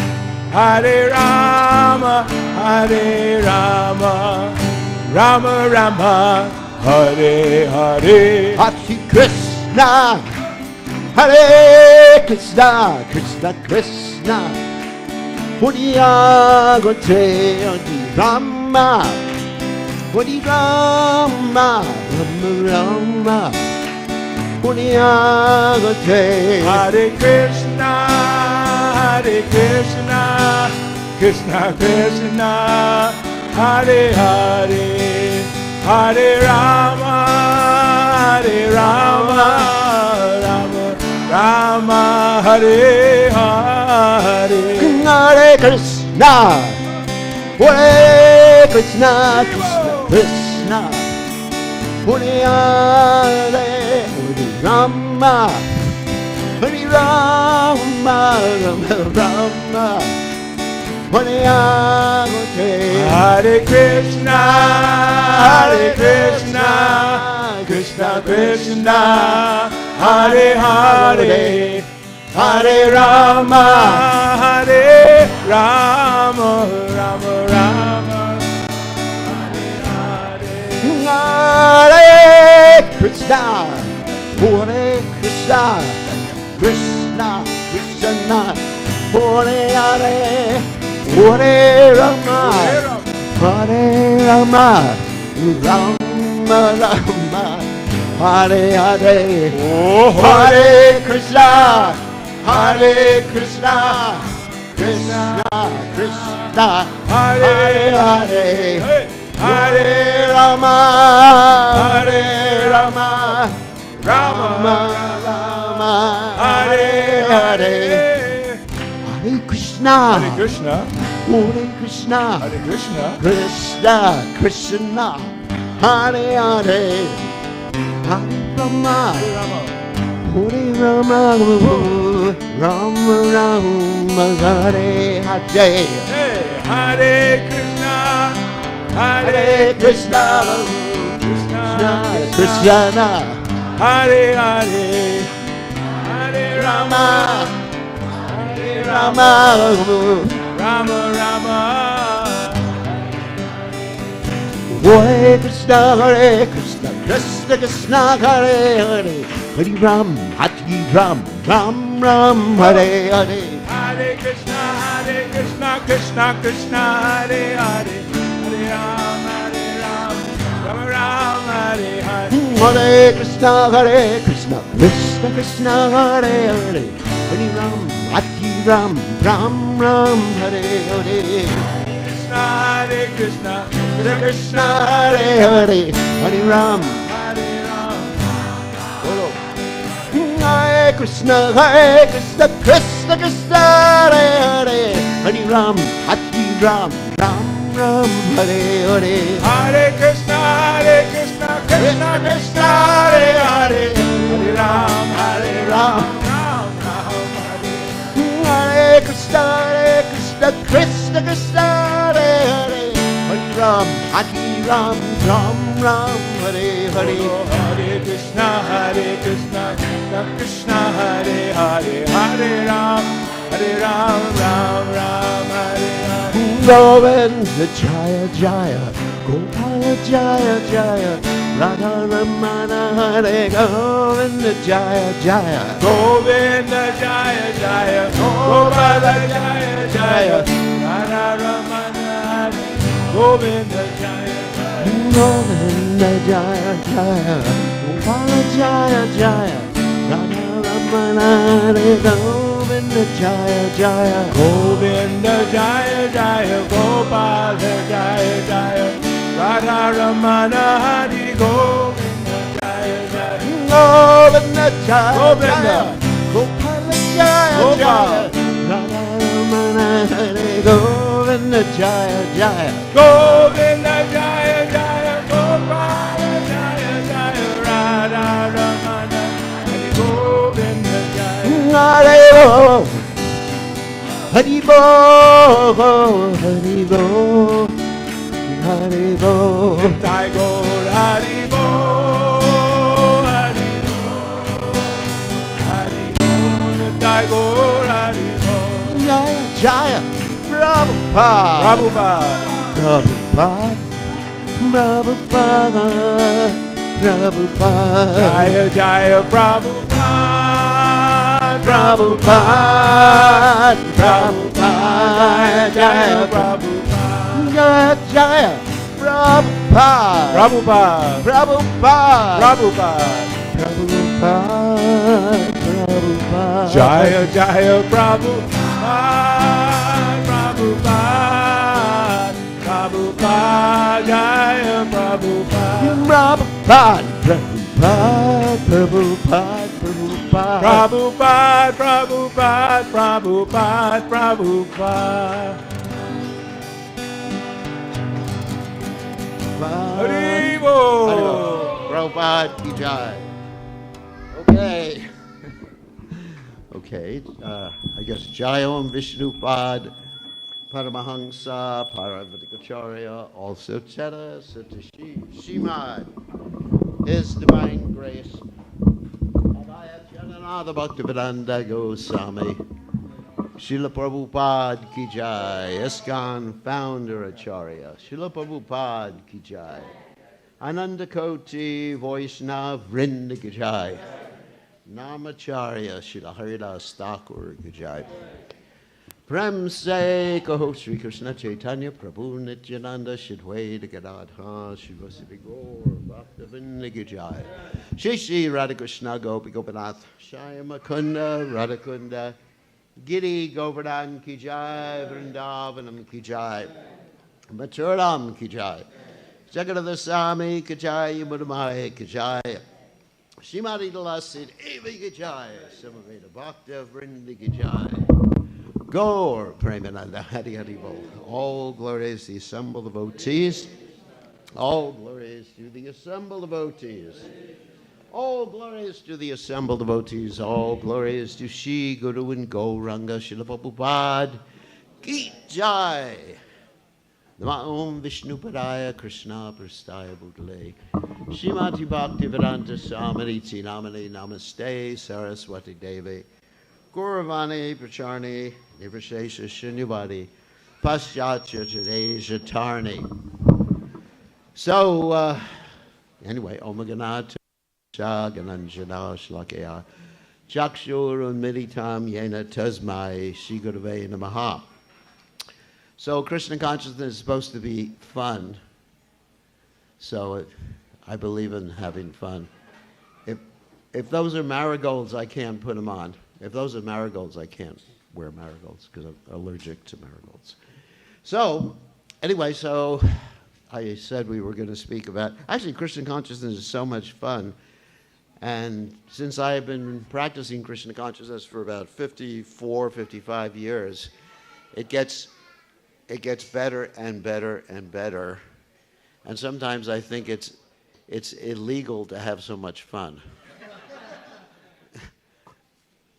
Hare Rama, Hare Rama, Rama Rama, Hare Hare. Hare Krishna, Hare Krishna, Krishna Krishna, Hare Rama, Hare Rama, Rama Rama, Hare Hare Krishna, Hare Krishna, Krishna Krishna, Hare Hare, Hare Rama, Hare Rama, Rama Rama, Hare Hare. Hare Krishna, Hare Krishna, Krishna Krishna, Hare Hare, Hare Rama, Hare Rama, Rama Rama, Hare Hare. Hare Krishna, Hare Krishna, Krishna Krishna, Hare Hare, Hare Rama, Hare Rama, Rama Rama, Hare Hare. Hare Krishna, Hare Krishna, Krishna Krishna, Hare Hare, Hare Rama, Hare Rama, Rama Rama, Hare Hare. Oh, Hare Krishna, Hare Krishna, Krishna Krishna, Hare Hare, Hare Rama, Hare Rama, Rama Rama, Hare Hare. Hare Krishna, Hare Krishna, Hare Krishna, Hare Krishna, Krishna Krishna, Hare Hare, Hare Rama, Hare Rama, Rama Rama, Hare Hare. hey, Hare Krishna, Hare Krishna, Krishna Krishna, Hare Hare, Hare Rama, Hare Rama, Rama Rama. Hare Krishna, Hare Krishna, Krishna Krishna, Hare Hare, Hare Ram, Ram Ram, Hare Hare. Hare Krishna, Krishna Krishna, Hare Hare, Hare Ram, Rama Ram, Hare Hare. Hare Krishna, Krishna Krishna, Hare Hare, Hare Ram, Ram Ram, Hare Hare. Hare Krishna, Krishna Krishna, Hare Hare, Hare Ram. Hare Krishna, Krishna Krishna, Hare Hare, Hare Ram, Ram Ram, Hare Hare. Hare Krishna, Krishna Krishna, Hare Hare, Hare Ram, Ram. Ram Ram, Hare. Hare Krishna, Krishna Krishna, Hare Hare, Hare Ram, Ram Ram, Hare Hare. Krishna, Hare Krishna, Krishna Krishna, Hare Hare, Hare Ram, Ram Ram, Hare Hare. Govinda Jaya Jaya, Gopala Jaya Jaya, Radha Ramana Hare Govinda Jaya Jaya, Govinda Jaya Jaya, Gopala Jaya Jaya, Radha Ramana Hare, Govinda Jaya Jaya, Govinda Jaya Jaya, Gopala Jaya Jaya, Radha Ramana Hare Govinda Jaya Jaya, Govinda Jaya Jaya, Gopala Jaya Jaya, Radha Ramana Hare, Govinda Jaya Jaya, Govinda Jaya Govinda. Jaya, Gopala Jaya Jaya, Radha Ramana Hare Govinda Jaya Jaya, Govinda Jaya Jaya, Gopala Jaya Jaya, Radha Ramana Hare, Govinda Jaya. Hare Bo, Hare Bo, Hare Bo, Hare Bo. Nitai Gaur Hari Bo, Hari Bo, Hari Bo, Nitai Gaur Hari Bo. Jaya Jaya, Prabhupada, Prabhupada, Prabhupada, Prabhupada, Prabhupada, Jaya Jaya Prabhupada, Prabhupada, Prabhupada, Jaya Prabhupada, Jaya Jaya, Prabhupada, Prabhupada, Prabhupada, Prabhupada, Prabhupada, Prabhupada, Jaya Jaya Prabhupada, Prabhupada, Prabhupada, Jaya Prabhupada, Prabhupada, Prabhupada, Prabhupada, Prabhupada, Prabhupada, Prabhupada, Prabhupada, Hari Bo. Prabhupada ki jai. Okay. Okay, I guess Jayom Vishnupad, Paramahansa, Paravatikacharya, also Cheta, Satashi, Shimad, His Divine Grace, Abhaya Jananatha Bhaktivedanta Goswami, Srila Prabhupada ki jai, Iskcon founder Acharya, Srila Prabhupada ki jai, Ananda Koti Vaishnav Vrinda ki jai, Namacharya Srila Haridas Thakur ki jai. Prem se kaho Sri Krishna Chaitanya Prabhu Nityananda Shidwaita Gadadha Shivasi Gaur Bhaktavinda ki jai. Shri Shri Radhakrishna Gopi Gopinath Shyama Kunda Radhakunda Giri Govardhan ki jai, Vrindavanam ki jai, Mathuram ki jai, Jagadasami ki jai, Yamudamaya ki jai, Shrimati Dalasid Evi ki jai, Samaveda Bhakta Vrindi ki jai, Gaur Premananda Hari Hari Bol. All glories to the assembled devotees. All glories to the assembled devotees. All glories to the assembled devotees. All glories to Shri Guru and Gauranga Srila Prabhupada ki jai. Nama Om Vishnu Padaya Krishna Prastaya Bhutale Shrimati Bhaktivedanta Samariti Namani Namaste Saraswati Devi Gauravani Pracharni Nivashesha Shunyavadi Paschatya Jadeja Tarni. So, anyway, Om Ganata Gananjana Shlakaya Chakshur Unmilitam Yena Tasmai Shigurave Namaha. So Krishna consciousness is supposed to be fun. So I believe in having fun. If those are marigolds, I can't put them on. If those are marigolds, I can't wear marigolds because I'm allergic to marigolds. So anyway, so I said we were going to speak about, actually Krishna consciousness is so much fun. And since I've been practicing Krishna consciousness for about 54, 55 years, it gets better and better and better. And sometimes I think it's illegal to have so much fun.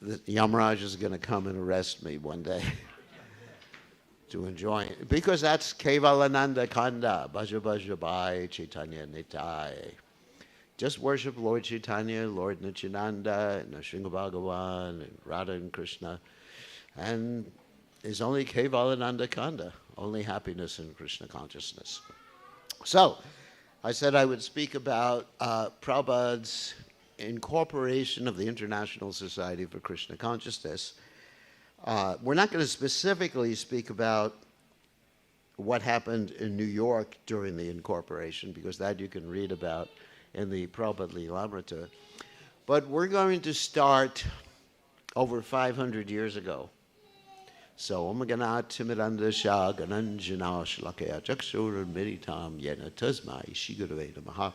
The Yamaraj is going to come and arrest me one day to enjoy it. Because that's Kevalananda Kanda, Bhaja Bhaja Bhai, Chaitanya Nitai. just worship Lord Chaitanya, Lord Nityananda, and Sringa Bhagavan, and Radha and Krishna. And is only Kevalananda Kanda, only happiness in Krishna consciousness. So, I said I would speak about Prabhupada's incorporation of the International Society for Krishna Consciousness. We're not going to specifically speak about what happened in New York during the incorporation, because that you can read about in the Prabhupada Lilamrita. But we're going to start over 500 years ago. So, Omagana Timiranda Shah Gananjana Shlakaya Chakshura Meditam Yena Tasmai Shigurave Namaha.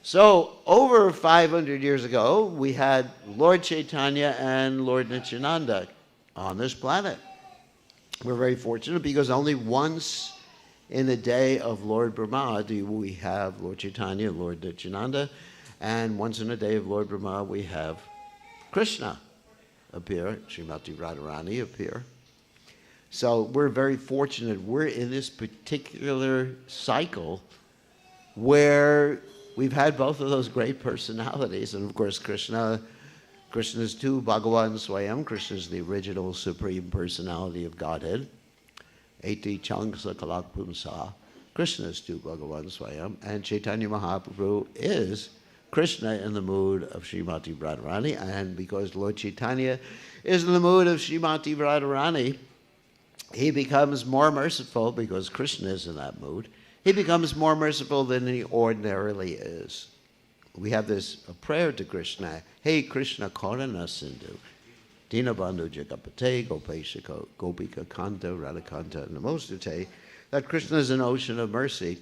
So, over 500 years ago, we had Lord Chaitanya and Lord Nityananda on this planet. We're very fortunate because only once in the day of Lord Brahma do we have Lord Chaitanya and Lord Nityananda, and once in a day of Lord Brahma we have Krishna appear, Srimati Radharani appear. So we're very fortunate. We're in this particular cycle where we've had both of those great personalities. And of course, Krishna's too, Bhagavan Swayam. Krishna is the original Supreme Personality of Godhead. Eti Changsa Kalak Pumsa. Krishna is too, Bhagavan Swayam. And Chaitanya Mahaprabhu is Krishna in the mood of Srimati Radharani. And because Lord Chaitanya is in the mood of Srimati Radharani, he becomes more merciful because Krishna is in that mood. He becomes more merciful than he ordinarily is. We have a prayer to Krishna. Hey Krishna Karana Sindhu. Dinabandhu Jagapate Gopeshika Gopika Kanta Radhakanta Namostate. That Krishna is an ocean of mercy.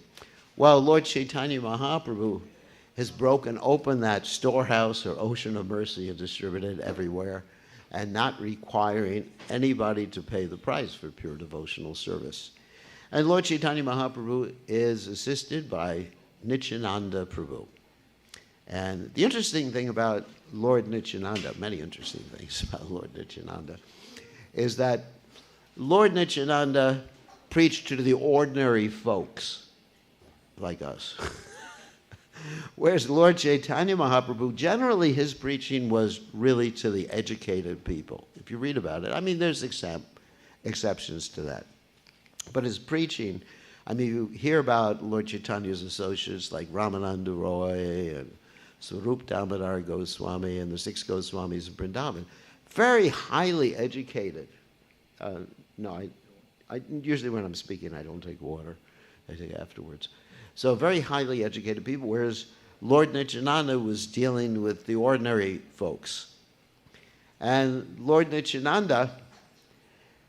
While Lord Chaitanya Mahaprabhu has broken open that storehouse or ocean of mercy and distributed it everywhere, and not requiring anybody to pay the price for pure devotional service. And Lord Chaitanya Mahaprabhu is assisted by Nityananda Prabhu. And the interesting thing about Lord Nityananda, many interesting things about Lord Nityananda, is that Lord Nityananda preached to the ordinary folks like us. Whereas Lord Chaitanya Mahaprabhu, generally his preaching was really to the educated people. If you read about it, I mean, there's exceptions to that. But his preaching, I mean, you hear about Lord Chaitanya's associates like Ramananda Roy and Swarup Damodar Goswami and the 6 Goswamis of Vrindavan. Very highly educated. I usually when I'm speaking, I don't take water. I take afterwards. So very highly educated people, whereas Lord Nityananda was dealing with the ordinary folks. And Lord Nityananda,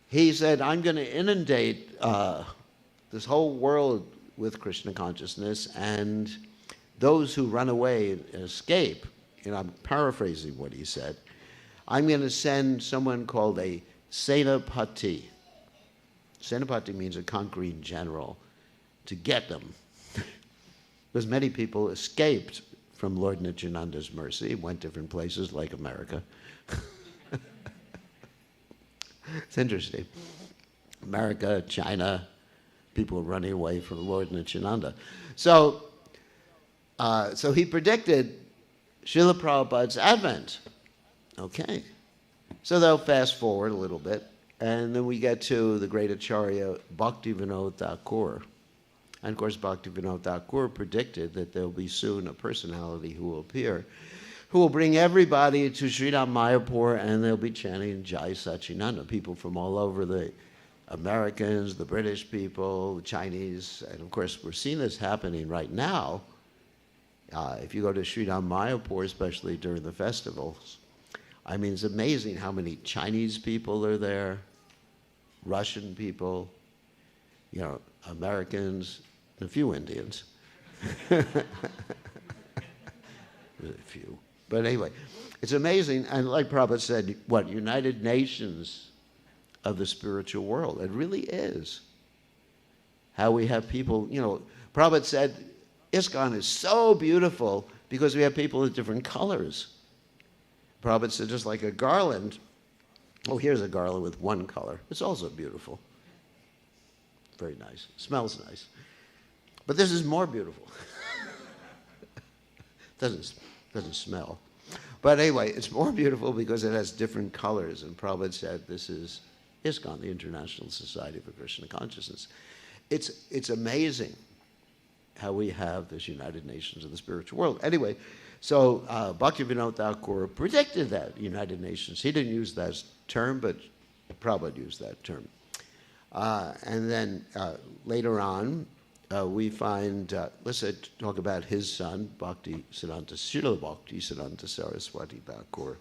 he said, I'm going to inundate this whole world with Krishna consciousness, and those who run away and escape, I'm paraphrasing what he said, I'm going to send someone called a Senapati. Senapati means a conquering general, to get them. Because many people escaped from Lord Nityananda's mercy, went different places like America. It's interesting. America, China, people running away from Lord Nityananda. So he predicted Srila Prabhupada's advent. Okay. So they'll fast forward a little bit, and then we get to the great Acharya Bhaktivinoda Thakur. And of course, Bhaktivinoda Thakur predicted that there'll be soon a personality who will appear, who will bring everybody to Sridham Mayapur, and they'll be chanting Jai Sachinanda. People from all over, the Americans, the British people, the Chinese, and of course, we're seeing this happening right now. If you go to Sridham Mayapur, especially during the festivals, I mean, it's amazing how many Chinese people are there, Russian people, Americans, and a few Indians. A few. But anyway, it's amazing. And like Prabhupada said, United Nations of the spiritual world. It really is. How we have people, Prabhupada said, Iskcon is so beautiful because we have people with different colors. Prabhupada said, just like a garland, here's a garland with one color. It's also beautiful. Very nice. Smells nice. But this is more beautiful. Doesn't smell. But anyway, it's more beautiful because it has different colors. And Prabhupada said this is Iskcon, the International Society for Krishna Consciousness. It's amazing how we have this United Nations of the spiritual world. Anyway, so Bhaktivinoda Thakur predicted that United Nations. He didn't use that term, but Prabhupada used that term. And then later on, we find, let's talk about his son, Srila Bhakti Siddhanta Saraswati Thakur,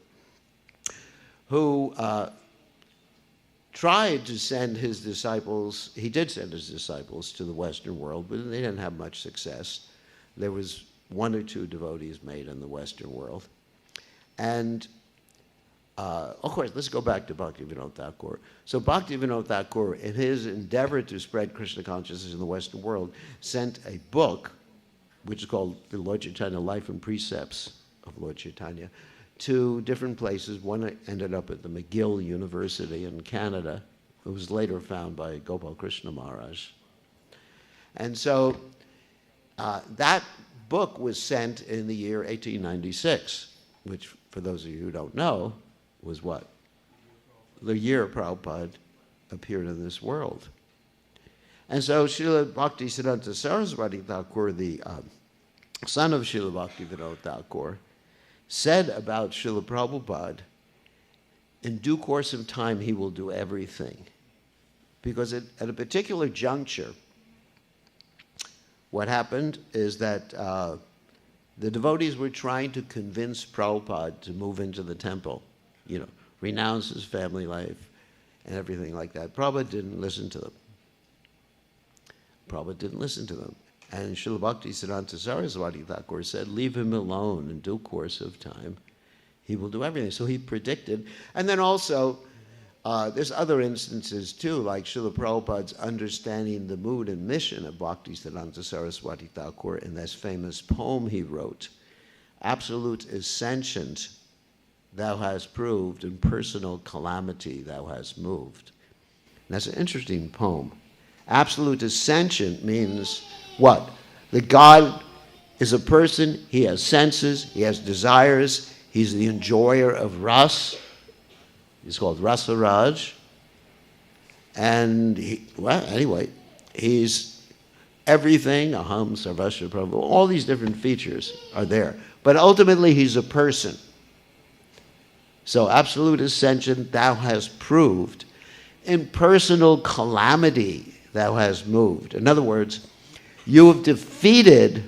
who tried to send his disciples, he did send his disciples to the Western world, but they didn't have much success. There was 1 or 2 devotees made in the Western world. And of course, let's go back to Bhaktivinoda Thakur. So Bhaktivinoda Thakur, in his endeavor to spread Krishna consciousness in the Western world, sent a book, which is called the Lord Chaitanya Life and Precepts of Lord Chaitanya, to different places. One ended up at the McGill University in Canada. It was later found by Gopal Krishna Maharaj. And so that book was sent in the year 1896, which, for those of you who don't know, was what? The year Prabhupada appeared in this world. And so Srila Bhakti Siddhanta Saraswati Thakur, the son of Srila Bhaktivinoda Thakur, said about Srila Prabhupada, in due course of time he will do everything. Because at a particular juncture, what happened is that the devotees were trying to convince Prabhupada to move into the temple, renounce his family life and everything like that. Prabhupada didn't listen to them. And Srila Bhakti Siddhanta Saraswati Thakur said, leave him alone. In due course of time, he will do everything. So he predicted. And then also, there's other instances too, like Srila Prabhupada's understanding the mood and mission of Bhakti Siddhanta Saraswati Thakur in this famous poem he wrote, absolute is sentient, thou hast proved, in personal calamity thou hast moved. And that's an interesting poem. Absolute is sentient means what? That God is a person, he has senses, he has desires, he's the enjoyer of ras. He's called Rasaraj. And he's everything, aham, sarvasya, prabhu, all these different features are there. But ultimately he's a person. So absolute is sentient, thou hast proved. In personal calamity thou hast moved. In other words, you have defeated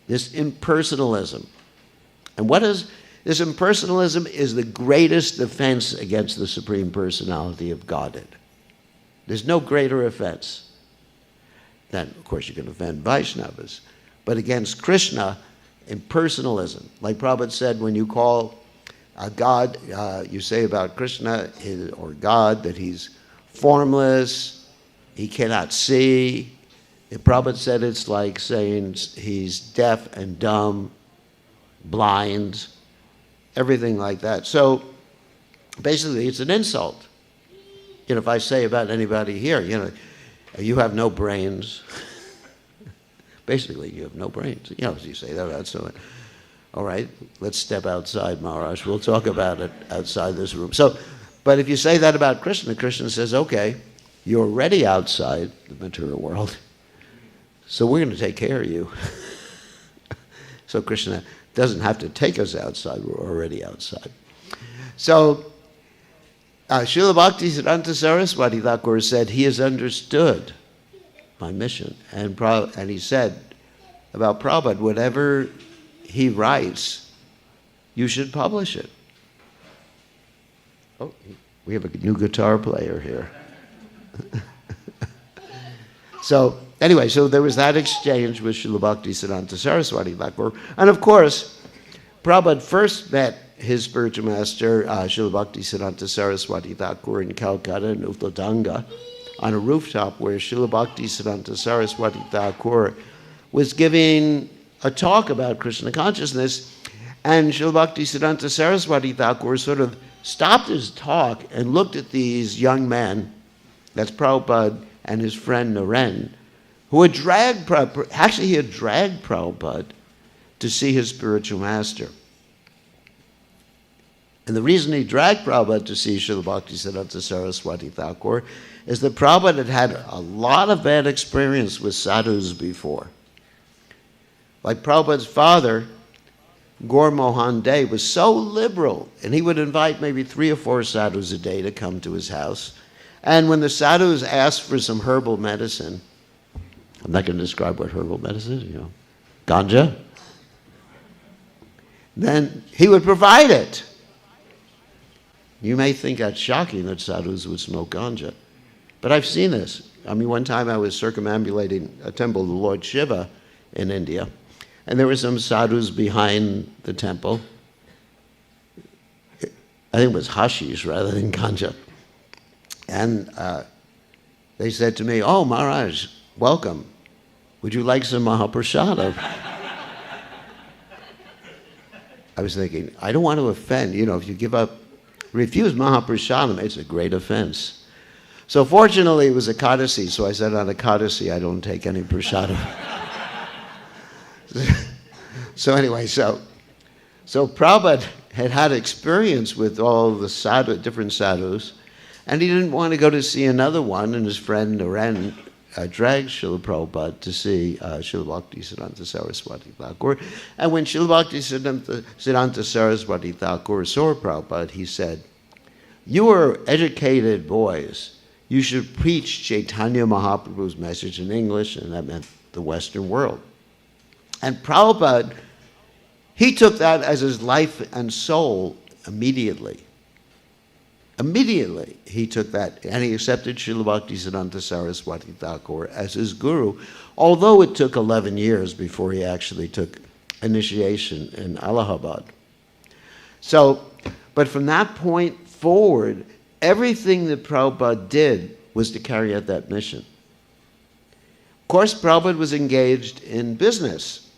this impersonalism. And what is this impersonalism? Is the greatest offense against the Supreme Personality of Godhead. There's no greater offense. Then, of course, you can offend Vaishnavas. But against Krishna, impersonalism. Like Prabhupada said, when you call God, you say about Krishna or God that he's formless, he cannot see. Prabhupada said it's like saying he's deaf and dumb, blind, everything like that. So basically it's an insult. If I say about anybody here, you have no brains. Basically, you have no brains. As you say that about someone. All right, let's step outside, Maharaj. We'll talk about it outside this room. So, but if you say that about Krishna, Krishna says, okay, you're already outside the material world, so we're going to take care of you. So Krishna doesn't have to take us outside. We're already outside. So Srila Bhakti Siddhanta Saraswati Thakur said he has understood my mission. And he said about Prabhupada, whatever he writes, you should publish it. Oh, we have a new guitar player here. So anyway, so there was that exchange with Srila Bhakti Siddhanta Saraswati Thakur. And of course, Prabhupada first met his spiritual master, Srila Bhakti Siddhanta Saraswati Thakur in Calcutta, in Utladanga, on a rooftop where Srila Bhakti Siddhanta Saraswati Thakur was giving a talk about Krishna consciousness. And Srila Bhakti Siddhanta Saraswati Thakur sort of stopped his talk and looked at these young men, that's Prabhupada and his friend Naren, who had dragged Prabhupada, actually he had dragged Prabhupada to see his spiritual master. And the reason he dragged Prabhupada to see Srila Bhaktisiddhanta Saraswati Thakur is that Prabhupada had had a lot of bad experience with sadhus before. Like Prabhupada's father, Gaur Mohan Dey, was so liberal, and he would invite maybe 3 or 4 sadhus a day to come to his house. And when the sadhus asked for some herbal medicine, I'm not going to describe what herbal medicine is, ganja, then he would provide it. You may think that's shocking that sadhus would smoke ganja, but I've seen this. I mean, one time I was circumambulating a temple of the Lord Shiva in India, and there were some sadhus behind the temple. I think it was hashish rather than ganja. And they said to me, "Oh, Maharaj, welcome. Would you like some Mahaprasada?" I was thinking, I don't want to offend. If you refuse Mahaprasadam, it's a great offense. So fortunately, it was Ekadasi, so I said on Ekadasi, I don't take any prasadam. So anyway, so Prabhupada had experience with all the different sadhus, and he didn't want to go to see another one, and his friend Naren dragged Srila Prabhupada to see Srila Bhaktisiddhanta Saraswati Thakur. And when Srila Bhaktisiddhanta Saraswati Thakur saw Prabhupada, he said, "You are educated boys. You should preach Chaitanya Mahaprabhu's message in English," and that meant the Western world. And Prabhupada, he took that as his life and soul immediately. Immediately, he took that, and he accepted Srila Bhaktisiddhanta Saraswati Thakur as his guru, although it took 11 years before he actually took initiation in Allahabad. But from that point forward, everything that Prabhupada did was to carry out that mission. Of course, Prabhupada was engaged in business,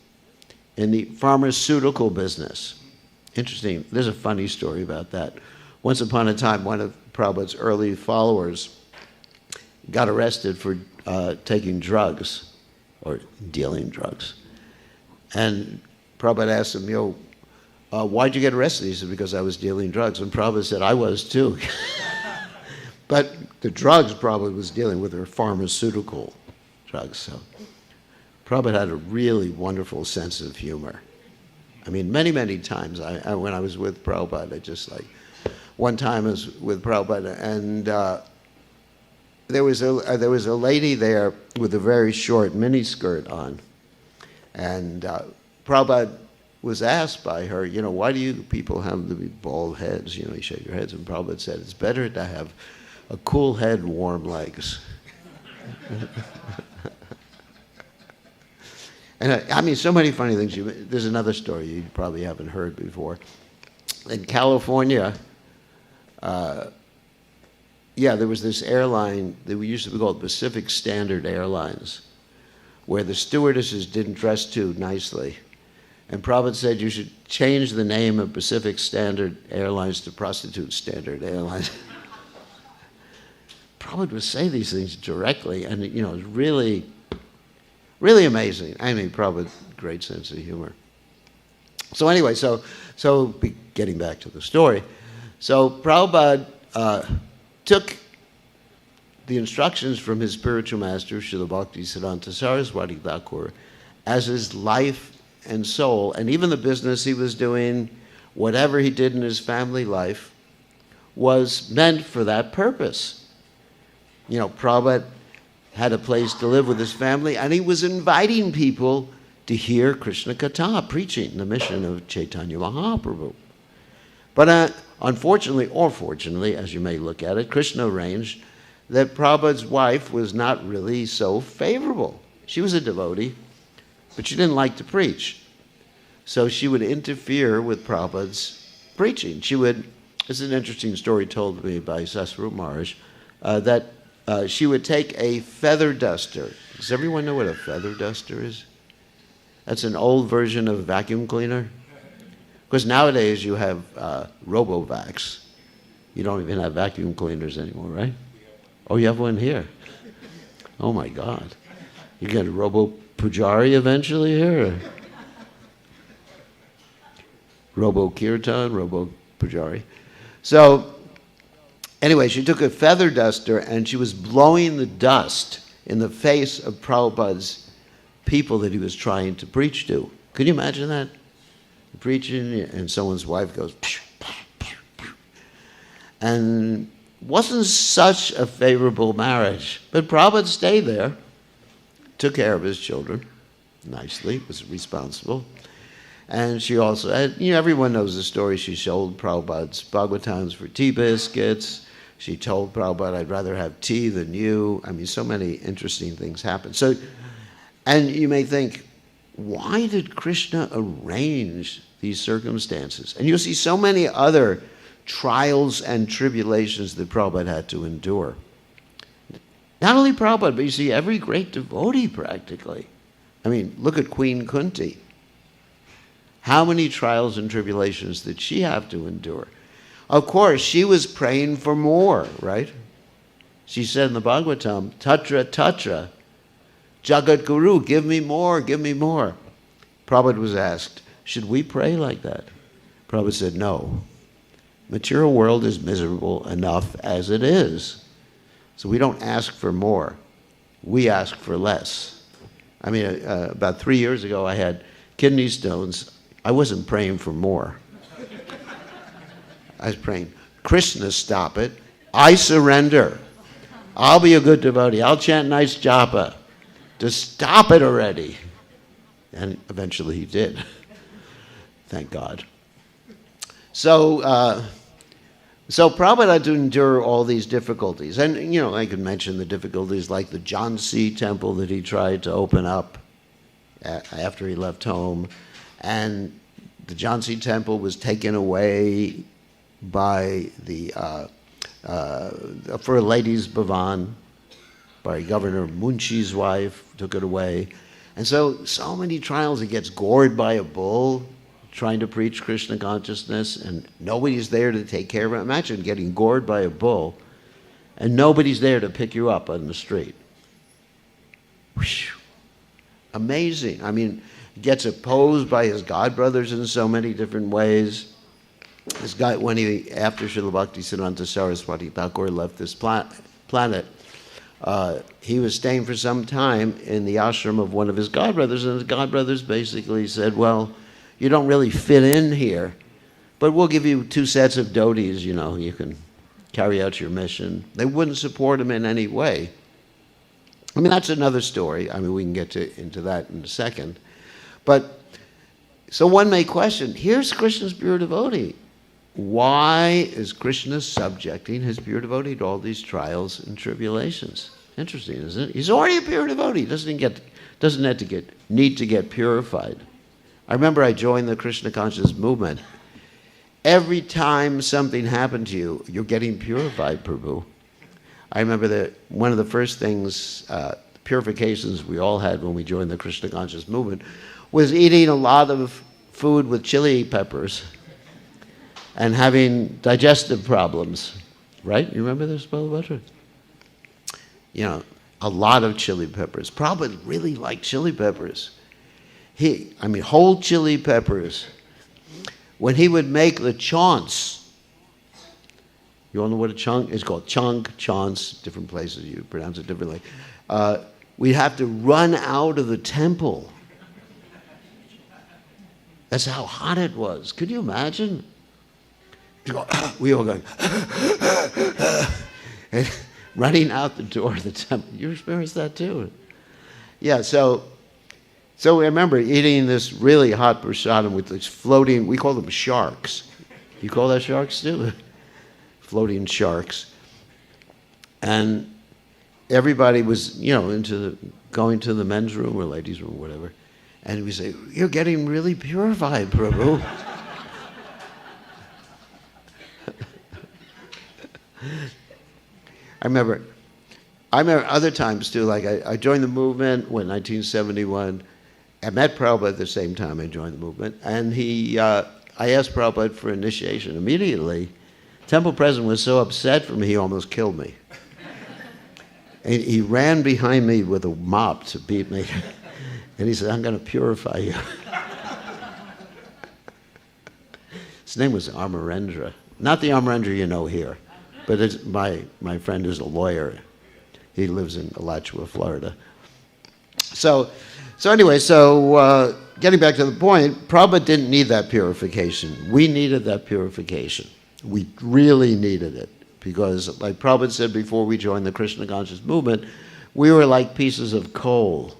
in the pharmaceutical business. Interesting, there's a funny story about that. Once upon a time, one of Prabhupada's early followers got arrested for taking drugs or dealing drugs. And Prabhupada asked him, why'd you get arrested? He said, "Because I was dealing drugs." And Prabhupada said, "I was too." But the drugs Prabhupada was dealing with were pharmaceutical drugs. So Prabhupada had a really wonderful sense of humor. I mean, many, many times when I was with Prabhupada, one time I was with Prabhupada, and there was a lady there with a very short miniskirt on, and Prabhupada was asked by her, "Why do you people have the bald heads? You shave your heads." And Prabhupada said, "It's better to have a cool head and warm legs." And I mean, so many funny things. There's another story you probably haven't heard before. In California, there was this airline that we used to call Pacific Standard Airlines, where the stewardesses didn't dress too nicely. And Prabhupada said you should change the name of Pacific Standard Airlines to Prostitute Standard Airlines. Prabhupada would say these things directly, and it was really, really amazing. I mean, Prabhupada, great sense of humor. So anyway, getting back to the story. So Prabhupada took the instructions from his spiritual master, Srila Bhaktisiddhanta Saraswati Thakur, as his life and soul, and even the business he was doing, whatever he did in his family life, was meant for that purpose. Prabhupada had a place to live with his family, and he was inviting people to hear Krishna Katha, preaching the mission of Chaitanya Mahaprabhu. But unfortunately, or fortunately, as you may look at it, Krishna arranged that Prabhupada's wife was not really so favorable. She was a devotee, but she didn't like to preach. So she would interfere with Prabhupada's preaching. This is an interesting story told to me by Saswarup Maharaj, that she would take a feather duster. Does everyone know what a feather duster is? That's an old version of a vacuum cleaner. Because nowadays you have RoboVacs. You don't even have vacuum cleaners anymore, right? Oh, you have one here. Oh my God. You get a Robo Pujari eventually here? Robo-kirtan, robo-pujari. So anyway, she took a feather duster and she was blowing the dust in the face of Prabhupada's people that he was trying to preach to. Could you imagine that? Preaching, and someone's wife goes, pew, pew, pew, pew. And wasn't such a favorable marriage. But Prabhupada stayed there, took care of his children nicely, was responsible. And she also had, everyone knows the story. She sold Prabhupada's Bhagavatams for tea biscuits. She told Prabhupada, I'd rather have tea than you. I mean, so many interesting things happened. So, and you may think, why did Krishna arrange these circumstances? And you'll see so many other trials and tribulations that Prabhupada had to endure. Not only Prabhupada, but you see every great devotee practically. I mean, look at Queen Kunti. How many trials and tribulations did she have to endure? Of course, she was praying for more, right? She said in the Bhagavatam, Tatra Tatra, Jagat Guru, give me more, give me more. Prabhupada was asked, should we pray like that? Prabhupada said, no. Material world is miserable enough as it is. So we don't ask for more. We ask for less. I mean, about 3 years ago, I had kidney stones. I wasn't praying for more. I was praying, Krishna, stop it. I surrender. I'll be a good devotee. I'll chant nice japa. Just stop it already. And eventually he did. Thank God. So Prabhupada had to endure all these difficulties. And, I could mention the difficulties like the Jhansi temple that he tried to open up after he left home. And the Jhansi temple was taken away by for a ladies' bhavan, by Governor Munchi's wife, took it away. And so many trials. He gets gored by a bull trying to preach Krishna consciousness, and nobody's there to take care of it. Imagine getting gored by a bull, and nobody's there to pick you up on the street. Whew. Amazing. I mean, gets opposed by his godbrothers in so many different ways. This guy, after Srila Bhaktisiddhanta Saraswati Thakur left this planet, he was staying for some time in the ashram of one of his godbrothers, and his godbrothers basically said, well, you don't really fit in here, but we'll give you 2 sets of dhotis, you can carry out your mission. They wouldn't support him in any way. I mean, that's another story. I mean, we can get into that in a second. But, so one may question, here's Krishna's pure devotee. Why is Krishna subjecting his pure devotee to all these trials and tribulations? Interesting, isn't it? He's already a pure devotee. Doesn't need to get purified. I remember I joined the Krishna conscious movement. Every time something happened to you, you're getting purified, Prabhu. I remember that one of the first things, purifications we all had when we joined the Krishna conscious movement, was eating a lot of food with chili peppers and having digestive problems, right? You remember this, Balabhadra? A lot of chili peppers. Prabhupada really liked chili peppers. Whole chili peppers. When he would make the chaunts, you all know what a chaunts is called? Chaunts, different places you pronounce it differently. We'd have to run out of the temple. That's how hot it was. Could you imagine? We all going, and running out the door of the temple. You experienced that too? Yeah, so I remember eating this really hot prasadam with these floating, we call them sharks. You call that sharks too? Floating sharks. And everybody was, going to the men's room or ladies' room, whatever. And we say, you're getting really purified, Prabhu. I remember other times too, like I joined the movement in 1971. I met Prabhupada at the same time I joined the movement, and I asked Prabhupada for initiation immediately. Temple president was so upset for me, he almost killed me. And he ran behind me with a mop to beat me, and he said, I'm going to purify you. His name was Amarendra. Not the Amarendra you know here, but it's my friend is a lawyer. He lives in Alachua, Florida. So anyway, getting back to the point, Prabhupada didn't need that purification. We needed that purification. We really needed it. Because, like Prabhupada said before we joined the Krishna conscious movement, we were like pieces of coal.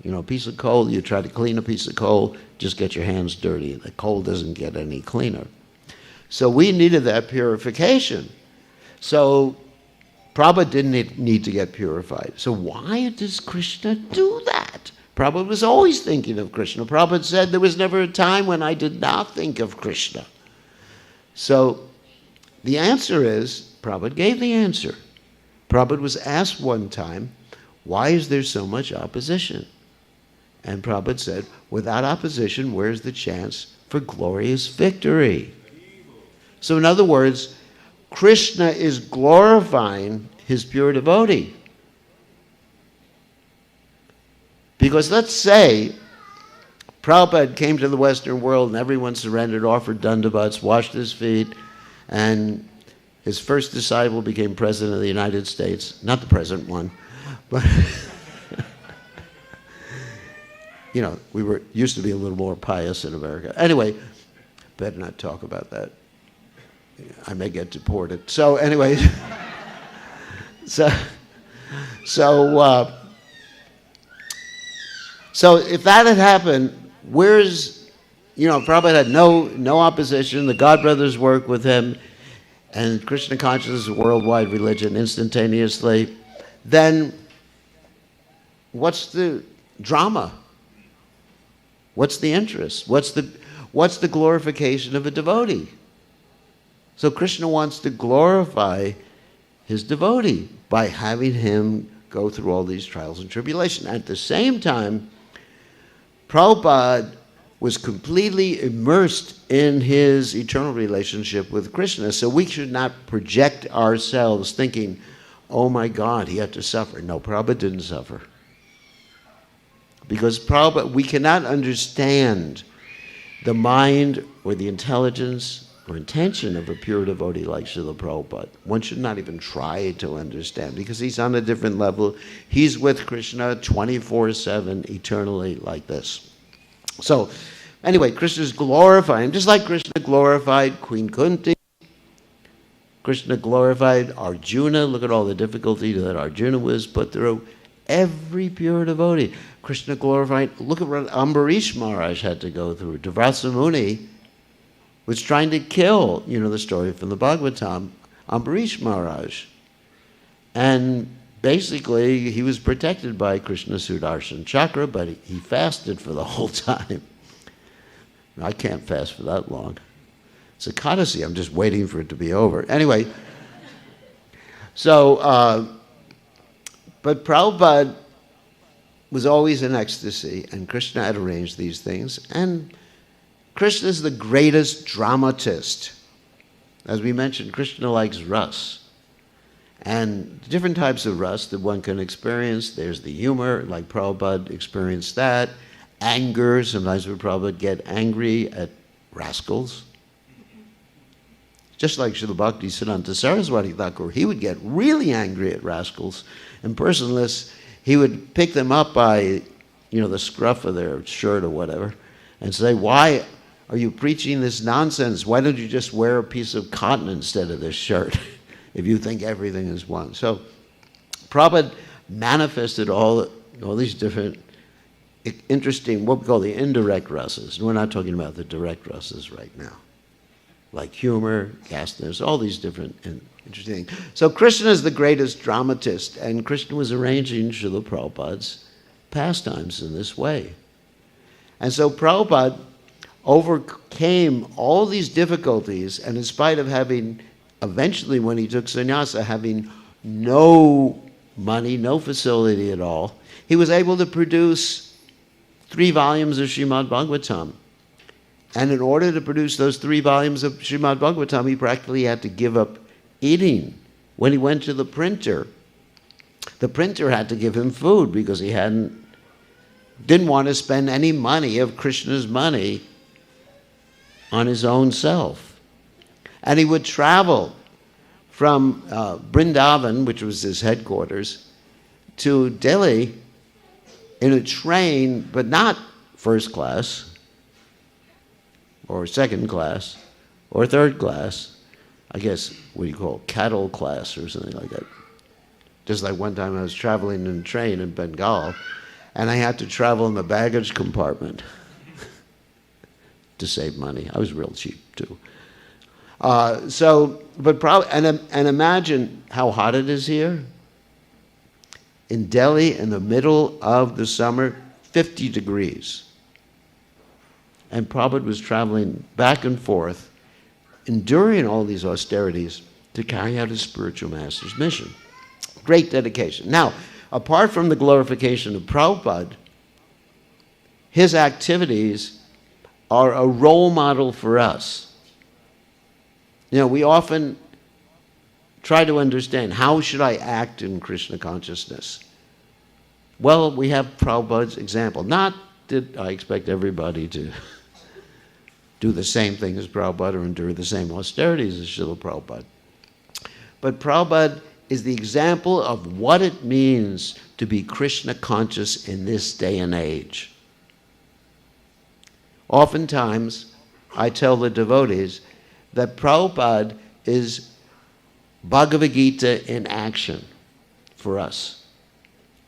You know, a piece of coal, you try to clean a piece of coal, just get your hands dirty. The coal doesn't get any cleaner. So we needed that purification. So Prabhupada didn't need to get purified. So why does Krishna do that? Prabhupada was always thinking of Krishna. Prabhupada said there was never a time when I did not think of Krishna. So the answer is, Prabhupada gave the answer. Prabhupada was asked one time, why is there so much opposition? And Prabhupada said, without opposition, where's the chance for glorious victory? So in other words, Krishna is glorifying his pure devotee. Because let's say Prabhupada came to the Western world and everyone surrendered, offered dandavats, washed his feet, and his first disciple became president of the United States. Not the present one, but you know, we used to be a little more pious in America. Anyway, better not talk about that. I may get deported. So anyway, so if that had happened, Prabhupada had no opposition. The God Brothers worked with him, and Krishna consciousness is a worldwide religion instantaneously. Then what's the drama? What's the interest? What's the glorification of a devotee? So Krishna wants to glorify his devotee by having him go through all these trials and tribulation. At the same time, Prabhupada was completely immersed in his eternal relationship with Krishna. So we should not project ourselves thinking, oh my God, he had to suffer. No, Prabhupada didn't suffer. Because we cannot understand the mind or the intelligence or intention of a pure devotee like Srila Prabhupada. One should not even try to understand because he's on a different level. He's with Krishna 24/7, eternally like this. So, anyway, Krishna's glorifying, just like Krishna glorified Queen Kunti. Krishna glorified Arjuna. Look at all the difficulty that Arjuna was put through. Every pure devotee. Krishna glorified, look at what Ambarish Maharaj had to go through. Devrasa Muni was trying to kill, the story from the Bhagavatam, Ambarish Maharaj. And basically, he was protected by Krishna Sudarshan Chakra, but he fasted for the whole time. I can't fast for that long. It's a Ekadasi. I'm just waiting for it to be over. Anyway, but Prabhupada was always in ecstasy, and Krishna had arranged these things. And Krishna is the greatest dramatist. As we mentioned, Krishna likes ras. And different types of ras that one can experience. There's the humor, like Prabhupada experienced that. Anger, sometimes Prabhupada get angry at rascals. Just like Srila Bhaktisiddhanta Saraswati Thakur, he would get really angry at rascals and personalists. He would pick them up by, the scruff of their shirt or whatever and say, why are you preaching this nonsense? Why don't you just wear a piece of cotton instead of this shirt if you think everything is one? So Prabhupada manifested all these different interesting, what we call the indirect rasas. We're not talking about the direct rasas right now. Like humor, ghastness, all these different and interesting things. So Krishna is the greatest dramatist, and Krishna was arranging Srila Prabhupada's pastimes in this way. And so Prabhupada overcame all these difficulties, and in spite of having, eventually when he took sannyasa, having no money, no facility at all, he was able to produce 3 volumes of Srimad Bhagavatam. And in order to produce those 3 volumes of Srimad Bhagavatam, he practically had to give up eating. When he went to the printer had to give him food because he didn't want to spend any money of Krishna's money on his own self. And he would travel from Vrindavan, which was his headquarters, to Delhi in a train, but not first class, or second class, or third class. I guess, what do you call it, cattle class or something like that. Just like one time I was traveling in a train in Bengal, and I had to travel in the baggage compartment to save money. I was real cheap, too. And imagine how hot it is here. In Delhi, in the middle of the summer, 50 degrees. And Prabhupada was traveling back and forth, enduring all these austerities to carry out his spiritual master's mission. Great dedication. Now, apart from the glorification of Prabhupada, his activities are a role model for us. You know, we often try to understand, how should I act in Krishna consciousness? Well, we have Prabhupada's example. Not that I expect everybody to do the same thing as Prabhupada or endure the same austerities as Srila Prabhupada. But Prabhupada is the example of what it means to be Krishna conscious in this day and age. Oftentimes, I tell the devotees that Prabhupada is Bhagavad Gita in action for us.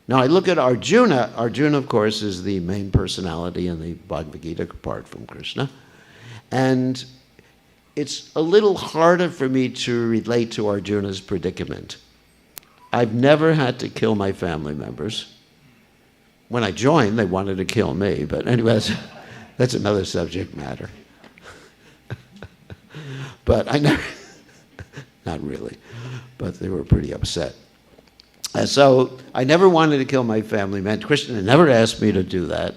Now, I look at Arjuna. Arjuna, of course, is the main personality in the Bhagavad Gita, apart from Krishna. And it's a little harder for me to relate to Arjuna's predicament. I've never had to kill my family members. When I joined, they wanted to kill me. But anyways, that's another subject matter. But I never... Not really, but they were pretty upset. And so I never wanted to kill my family. Man, Krishna never asked me to do that.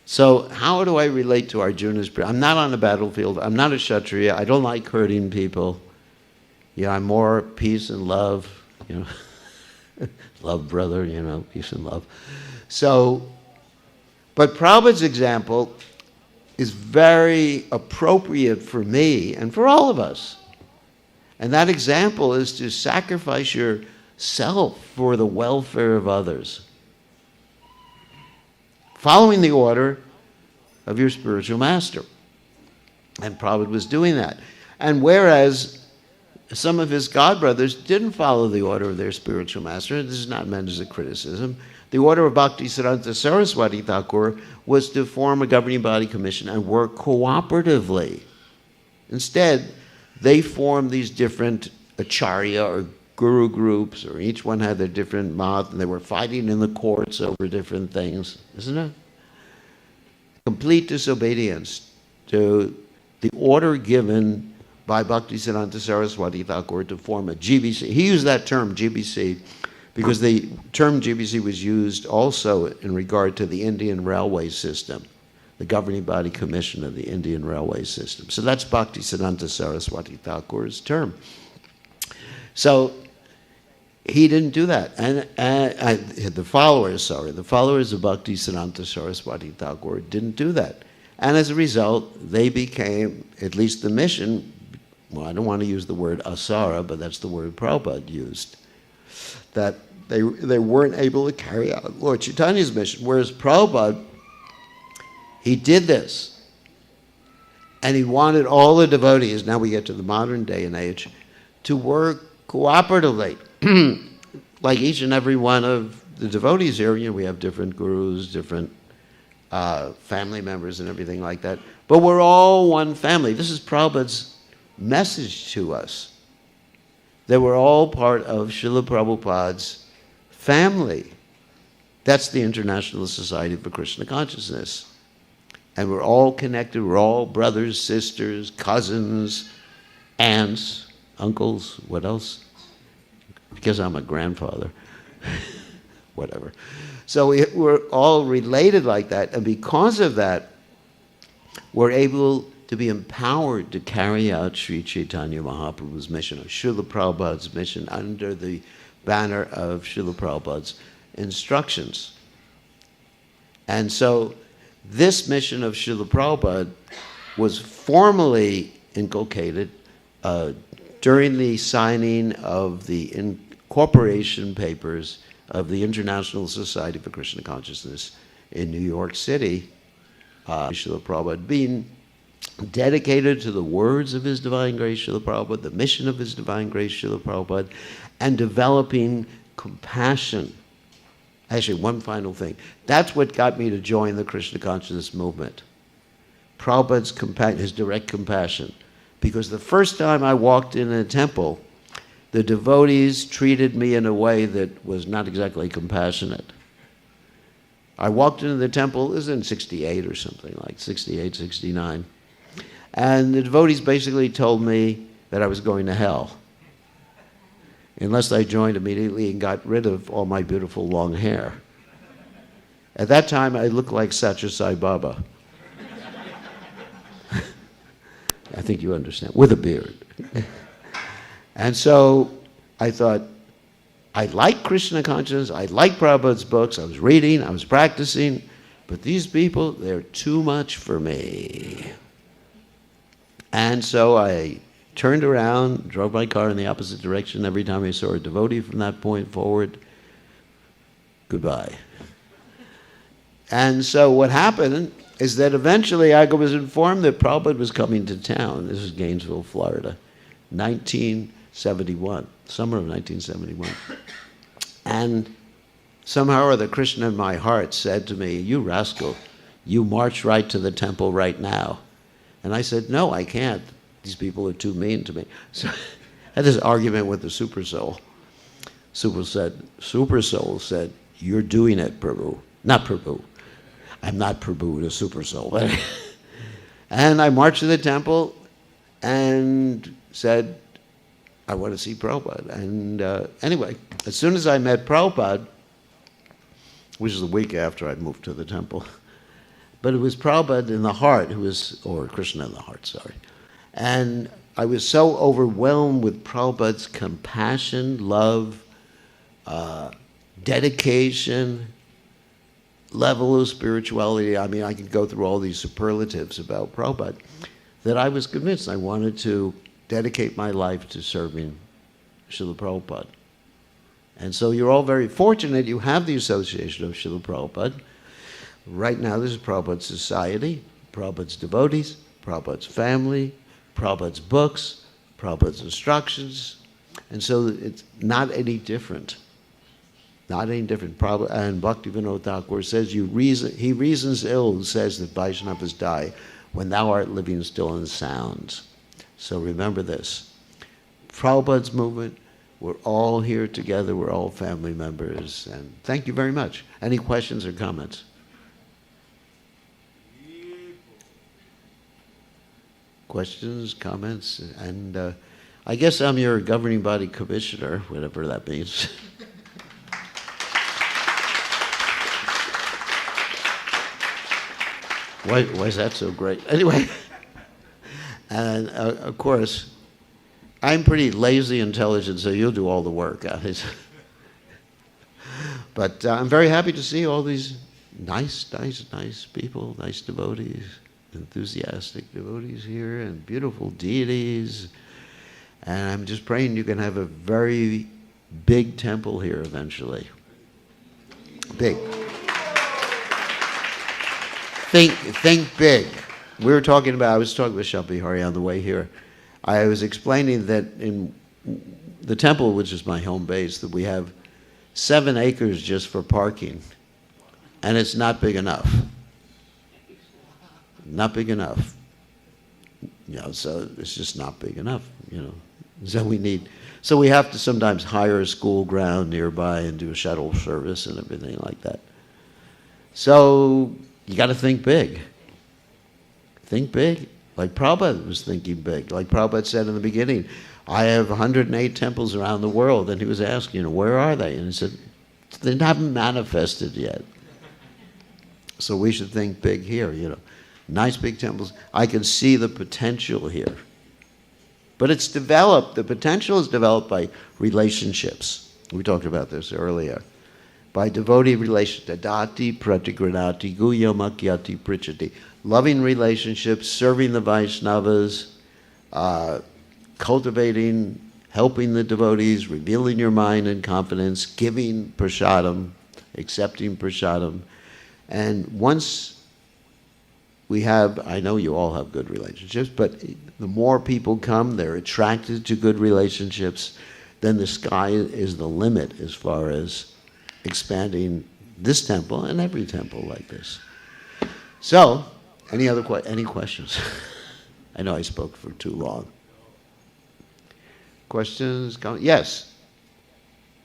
So how do I relate to Arjuna's prayer? I'm not on the battlefield. I'm not a Kshatriya. I don't like hurting people. Yeah, I'm more peace and love. You know, love, brother. You know, peace and love. So, but Prabhupada's example is very appropriate for me and for all of us. And that example is to sacrifice yourself for the welfare of others, following the order of your spiritual master. And Prabhupada was doing that. And whereas some of his godbrothers didn't follow the order of their spiritual master, this is not meant as a criticism, the order of Bhaktisiddhanta Saraswati Thakur was to form a governing body commission and work cooperatively. Instead, they formed these different acharya or guru groups, or each one had their different math, and they were fighting in the courts over different things, isn't it? Complete disobedience to the order given by Bhaktisiddhanta Saraswati Thakur to form a GBC. He used that term, GBC, because the term GBC was used also in regard to the Indian railway system, the governing body commission of the Indian railway system. So that's Bhaktisiddhanta Saraswati Thakur's term. So he didn't do that. And the followers of Bhaktisiddhanta Saraswati Thakur didn't do that. And as a result, they became, at least the mission, well, I don't want to use the word asara, but that's the word Prabhupada used, that they weren't able to carry out Lord Chaitanya's mission. Whereas Prabhupada, he did this. And he wanted all the devotees, now we get to the modern day and age, to work cooperatively. Like each and every one of the devotees here, you know, we have different gurus, different family members and everything like that. But we're all one family. This is Prabhupada's message to us. That we're all part of Srila Prabhupada's family. That's the International Society for Krishna Consciousness. And we're all connected. We're all brothers, sisters, cousins, aunts, uncles, what else? Because I'm a grandfather. Whatever. So we're all related like that. And because of that, we're able to be empowered to carry out Sri Chaitanya Mahaprabhu's mission, or Srila Prabhupada's mission, under the banner of Srila Prabhupada's instructions. And so this mission of Srila Prabhupada was formally inculcated during the signing of the incorporation papers of the International Society for Krishna Consciousness in New York City. Srila Prabhupada being dedicated to the words of His Divine Grace Srila Prabhupada, the mission of His Divine Grace Srila Prabhupada, and developing compassion. Actually, one final thing. That's what got me to join the Krishna Consciousness movement. Prabhupada's compassion, his direct compassion. Because the first time I walked in a temple, the devotees treated me in a way that was not exactly compassionate. I walked into the temple, it was in 68 or something, like 68, 69. And the devotees basically told me that I was going to hell unless I joined immediately and got rid of all my beautiful long hair. At that time, I looked like Satya Sai Baba. I think you understand, with a beard. And so I thought, I like Krishna consciousness, I like Prabhupada's books, I was reading, I was practicing, but these people, they're too much for me. And so I turned around, drove my car in the opposite direction. Every time I saw a devotee from that point forward, goodbye. And so what happened is that eventually I was informed that Prabhupada was coming to town. This is Gainesville, Florida, 1971, summer of 1971. And somehow or other, Krishna in my heart said to me, "You rascal, you march right to the temple right now." And I said, "No, I can't. These people are too mean to me." So I had this argument with the Super Soul. Super Soul said, "You're doing it, Prabhu." Not Prabhu. I'm not Prabhu, the Super Soul. And I marched to the temple and said, "I want to see Prabhupada." And anyway, as soon as I met Prabhupada, which is a week after I moved to the temple, but it was Prabhupada in the heart or Krishna in the heart, sorry. And I was so overwhelmed with Prabhupada's compassion, love, dedication, level of spirituality. I mean, I could go through all these superlatives about Prabhupada, that I was convinced I wanted to dedicate my life to serving Srila Prabhupada. And so you're all very fortunate you have the association of Srila Prabhupada. Right now, this is Prabhupada's society, Prabhupada's devotees, Prabhupada's family, Prabhupada's books, Prabhupada's instructions. And so it's not any different. Not any different. And Bhaktivinoda Thakur says, he reasons ill who says that Vaishnavas die when thou art living still in sounds. So remember this. Prabhupada's movement, we're all here together, we're all family members. And thank you very much. Any questions or comments? Questions, comments? And I guess I'm your governing body commissioner, whatever that means. Why is that so great? Anyway, and of course, I'm pretty lazy intelligent, so you'll do all the work. But I'm very happy to see all these nice people, nice devotees, enthusiastic devotees here, and beautiful deities. And I'm just praying you can have a very big temple here eventually. Big. Think big. I was talking with Shampi Hari on the way here. I was explaining that in the temple, which is my home base, that we have 7 acres just for parking. And it's not big enough. Not big enough. So it's just not big enough, So we have to sometimes hire a school ground nearby and do a shuttle service and everything like that. So you got to think big. Think big. Like Prabhupada was thinking big. Like Prabhupada said in the beginning, I have 108 temples around the world. And he was asked, where are they? And he said, they haven't manifested yet. So we should think big here, Nice big temples. I can see the potential here. But it's developed. The potential is developed by relationships. We talked about this earlier. By devotee relations, dadati pratigranati guyamakyati prichati. Loving relationships, serving the Vaishnavas, cultivating, helping the devotees, revealing your mind and confidence, giving prasadam, accepting prasadam. And once we have, I know you all have good relationships, but the more people come, they're attracted to good relationships, then the sky is the limit as far as expanding this temple and every temple like this. So, any questions? I know I spoke for too long. Questions? Yes?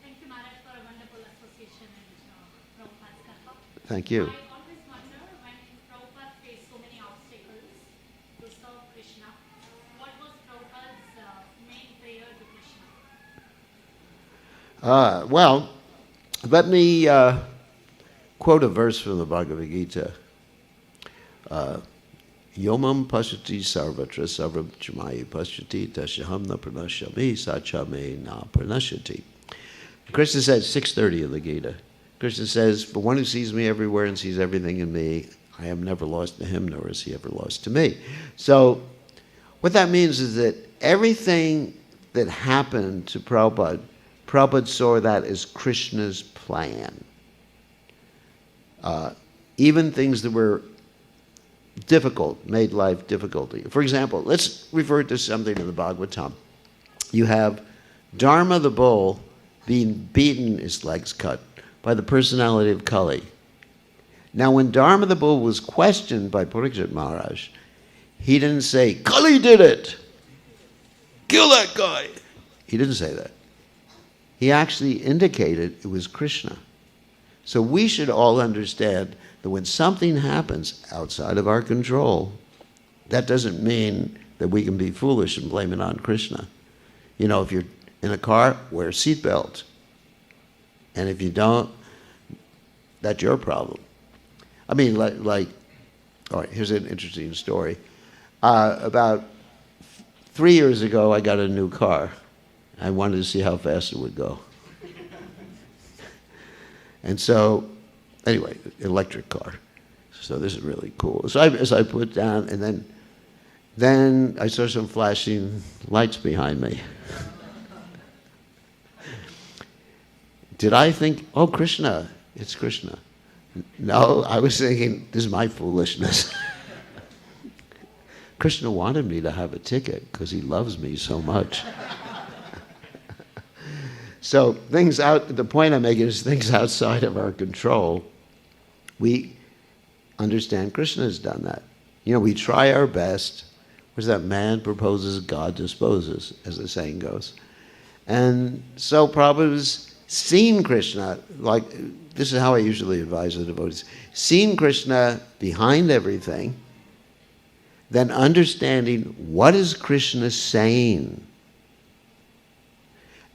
Thank you, Maharaj, for a wonderful association in Prabhupada's temple. Thank you. I always wonder, when Prabhupada faced so many obstacles to serve Krishna, what was Prabhupada's main prayer to Krishna? Well, let me quote a verse from the Bhagavad Gita. Yomam pashyati sarvatra sarvam chamayi pashyati tasyaham na pranashyami sachame na pranashyati. Krishna says, 6:30 of the Gita. Krishna says, for one who sees me everywhere and sees everything in me, I am never lost to him, nor is he ever lost to me. So what that means is that everything that happened to Prabhupada, Prabhupada saw that as Krishna's plan. Even things that were difficult, made life difficult. For example, let's refer to something in the Bhagavatam. You have Dharma the bull being beaten, his legs cut, by the personality of Kali. Now when Dharma the bull was questioned by Parikshit Maharaj, he didn't say, Kali did it! Kill that guy! He didn't say that. He actually indicated it was Krishna. So we should all understand that when something happens outside of our control, that doesn't mean that we can be foolish and blame it on Krishna. You know, if you're in a car, wear a seatbelt. And if you don't, that's your problem. I mean, like all right, here's an interesting story. About 3 years ago, I got a new car. I wanted to see how fast it would go. And so, anyway, electric car. So this is really cool. So as I put down, and then I saw some flashing lights behind me. Did I think, oh, Krishna, it's Krishna? No, I was thinking, this is my foolishness. Krishna wanted me to have a ticket because he loves me so much. So the point I'm making is things outside of our control. We understand Krishna has done that. You know, we try our best. What's that? Man proposes, God disposes, as the saying goes. And so Prabhupada was seeing Krishna, like, this is how I usually advise the devotees, seeing Krishna behind everything, then understanding what is Krishna saying,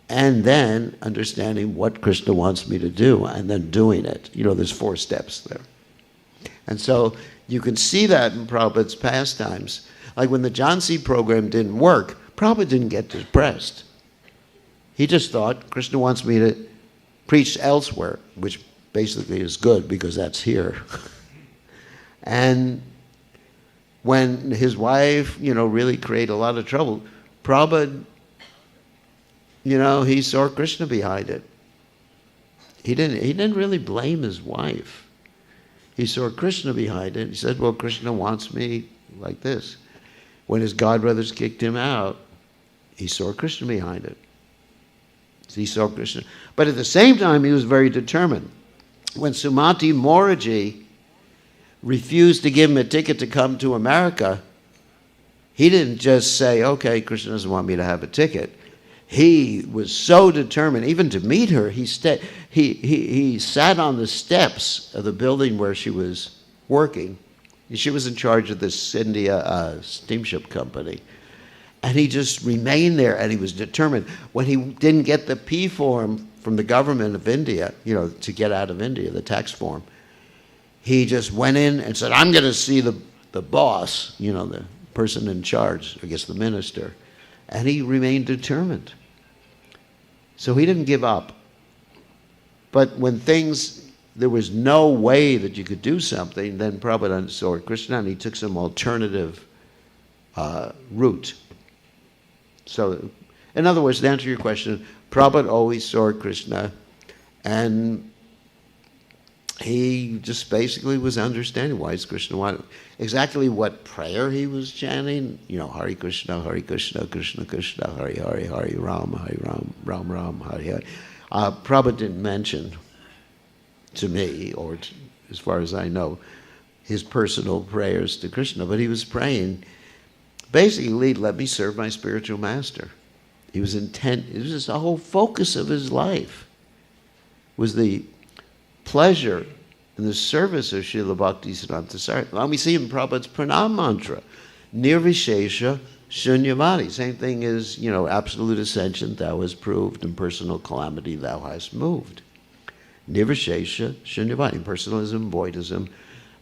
and then understanding what Krishna wants me to do, and then doing it. You know, there's 4 steps there. And so you can see that in Prabhupada's pastimes. Like when the Jhansi program didn't work, Prabhupada didn't get depressed. He just thought, Krishna wants me to preach elsewhere, which basically is good because that's here. And when his wife, you know, really created a lot of trouble, Prabhupada, you know, he saw Krishna behind it. He didn't really blame his wife. He saw Krishna behind it. He said, well, Krishna wants me like this. When his godbrothers kicked him out, he saw Krishna behind it. He saw Krishna. But at the same time, he was very determined. When Sumati Moraji refused to give him a ticket to come to America, he didn't just say, okay, Krishna doesn't want me to have a ticket. He was so determined, even to meet her, he sat on the steps of the building where she was working. She was in charge of this India steamship company. And he just remained there, and he was determined. When he didn't get the P form from the government of India, you know, to get out of India, the tax form, he just went in and said, I'm going to see the boss, you know, the person in charge, I guess the minister. And he remained determined. So he didn't give up. But when there was no way that you could do something, then Prabhupada saw Krishna, and he took some alternative route. So, in other words, to answer your question, Prabhupada always saw Krishna, and he just basically was understanding why is Krishna wanted. Exactly what prayer he was chanting, Hare Krishna, Krishna Krishna, Hare Hare, Hare Ram, Ram Ram, Hare Hare. Prabhupada didn't mention to me, or as far as I know, his personal prayers to Krishna, but he was praying, basically, let me serve my spiritual master. He was intent, it was just the whole focus of his life was the pleasure and the service of Srila Bhaktisiddhanta Saraswati. And we see in Prabhupada's pranam mantra, Nirvishesha Shunyavadi. Same thing as, absolute ascension thou hast proved, and personal calamity thou hast moved. Nirvishesha Shunyavadi. Personalism, Buddhism,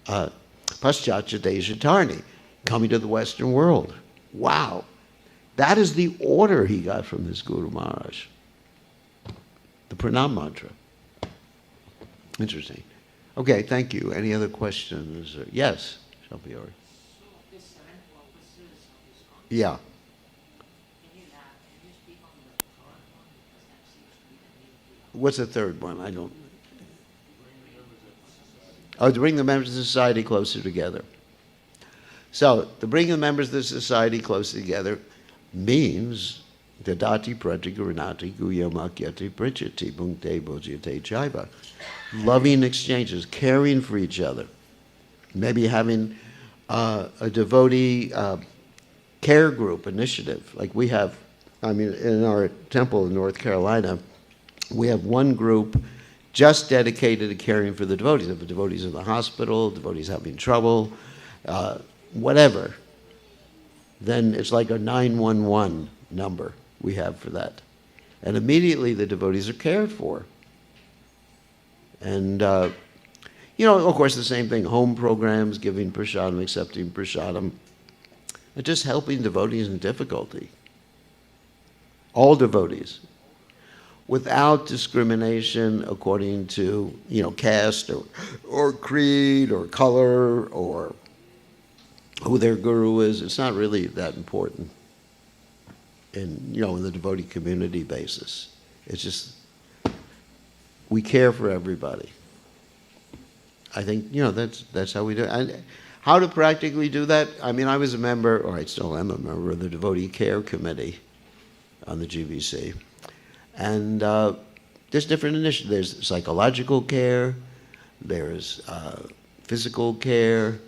Paschatya Deshatarni, coming to the Western world. Wow. That is the order he got from his Guru Maharaj. The pranam mantra. Interesting. Okay, thank you. Any other questions? Yes, Shalpiori. So, the 7 purposes of Iskcon. Yeah. Can you speak on the third one? Because that seems to be the main thing. What's the third one? I don't. Oh, to bring the members of the society closer together. So, to bring the members of the society closer together means dadati pratiguranati guyamakyati prichati bhunkte bhojyate jaiva. Loving exchanges, caring for each other. Maybe having a devotee care group initiative. Like we have, in our temple in North Carolina, we have one group just dedicated to caring for the devotees. If the devotees in the hospital, devotees having trouble, whatever, then it's like a 911 number we have for that. And immediately the devotees are cared for. And, of course, the same thing, home programs, giving prasadam, accepting prasadam, and just helping devotees in difficulty. All devotees. Without discrimination according to, caste or creed or color or who their guru is. It's not really that important in the devotee community basis. It's just we care for everybody. I think, that's how we do it. And how to practically do that? I was a member, or I still am a member of the Devotee Care Committee on the GBC. And there's different initiatives. There's psychological care, there's physical care,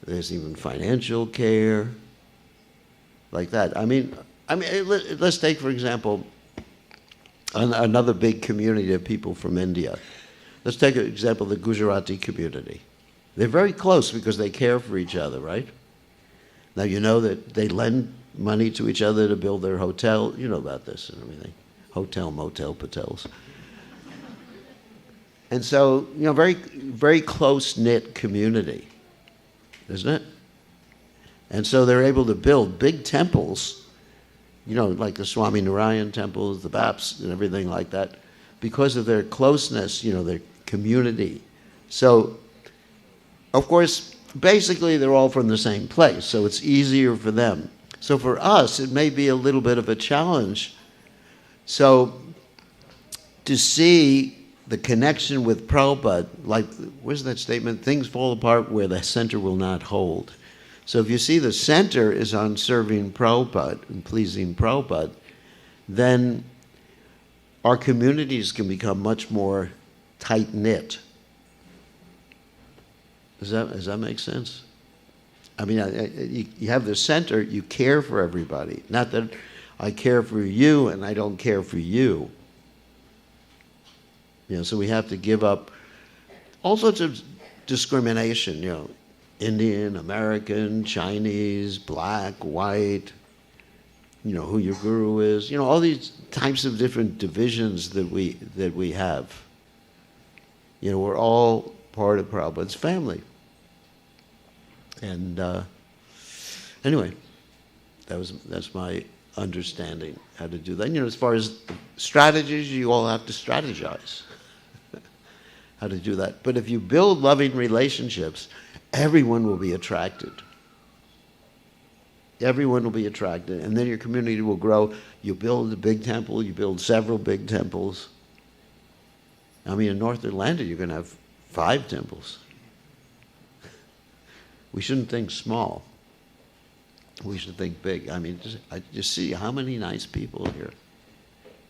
there's even financial care, like that. Let's take, for example, another big community of people from India. Let's take an example, the Gujarati community. They're very close because they care for each other, right? Now, you know that they lend money to each other to build their hotel. You know about this and everything. Hotel, motel, patels. And so, very, very close-knit community, isn't it? And so they're able to build big temples, like the Swami Narayan temples, the Baps, and everything like that, because of their closeness, their community. So, of course, basically they're all from the same place, so it's easier for them. So for us, it may be a little bit of a challenge. So to see the connection with Prabhupada, like, where's that statement? Things fall apart where the center will not hold. So if you see the center is on serving Prabhupada and pleasing Prabhupada, then our communities can become much more tight-knit. Does that make sense? You have the center, you care for everybody. Not that I care for you and I don't care for you. So we have to give up all sorts of discrimination, Indian, American, Chinese, black, white, who your guru is, all these types of different divisions that we have. We're all part of Prabhupada's family. And anyway, that's my understanding how to do that. As far as strategies, you all have to strategize how to do that. But if you build loving relationships, everyone will be attracted. Everyone will be attracted, and then your community will grow. You build a big temple, you build several big temples. I mean, in North Atlanta, you're going to have 5 temples. We shouldn't think small. We should think big. I mean, just see how many nice people here.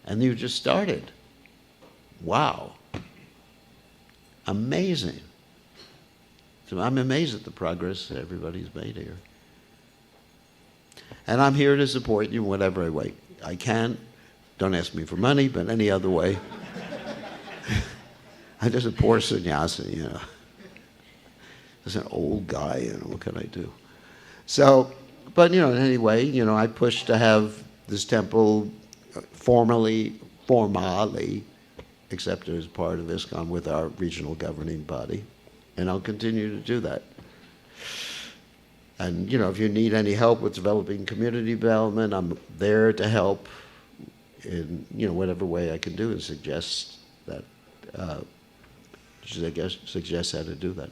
And you just started. Wow. Amazing. So I'm amazed at the progress that everybody's made here. And I'm here to support you in whatever way I can. Don't ask me for money, but any other way. I'm just a poor sannyasi, you know. Just an old guy, you know, what can I do? So, but, you know, anyway, you know, I push to have this temple formally accepted as part of Iskcon with our regional governing body. And I'll continue to do that. And, you know, if you need any help with developing community development, I'm there to help in, you know, whatever way I can do and suggest that, suggest how to do that.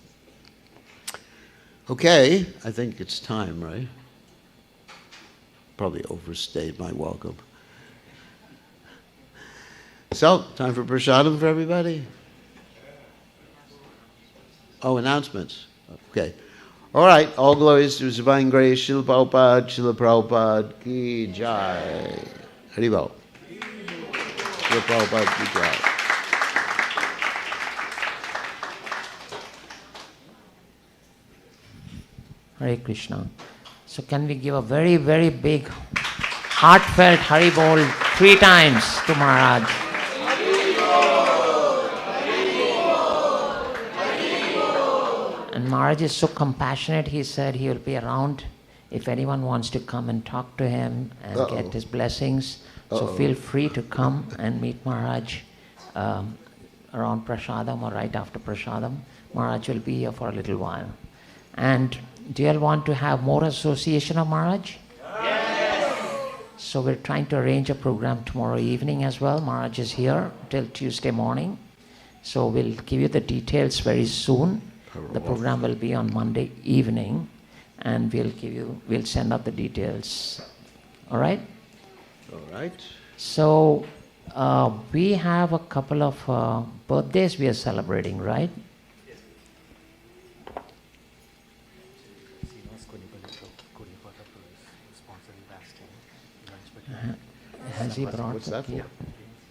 Okay, I think it's time, right? Probably overstayed my welcome. So, time for prasadam for everybody? Oh, announcements. Okay. All right. All glories to His Divine Grace, Srila Prabhupada ki jai. Haribol. Srila Prabhupada ki jai. Hare Krishna. So can we give a very, very big, heartfelt Haribol 3 times to Maharaj? And Maharaj is so compassionate, he said he will be around if anyone wants to come and talk to him and get his blessings. So feel free to come and meet Maharaj around Prasadam or right after Prasadam. Maharaj will be here for a little while. And do you all want to have more association of Maharaj? Yes! So we're trying to arrange a program tomorrow evening as well. Maharaj is here till Tuesday morning. So we'll give you the details very soon. The program will be on Monday evening, and we'll send out the details. All right? All right. So we have a couple of birthdays we are celebrating, right? Has he brought? What's that for?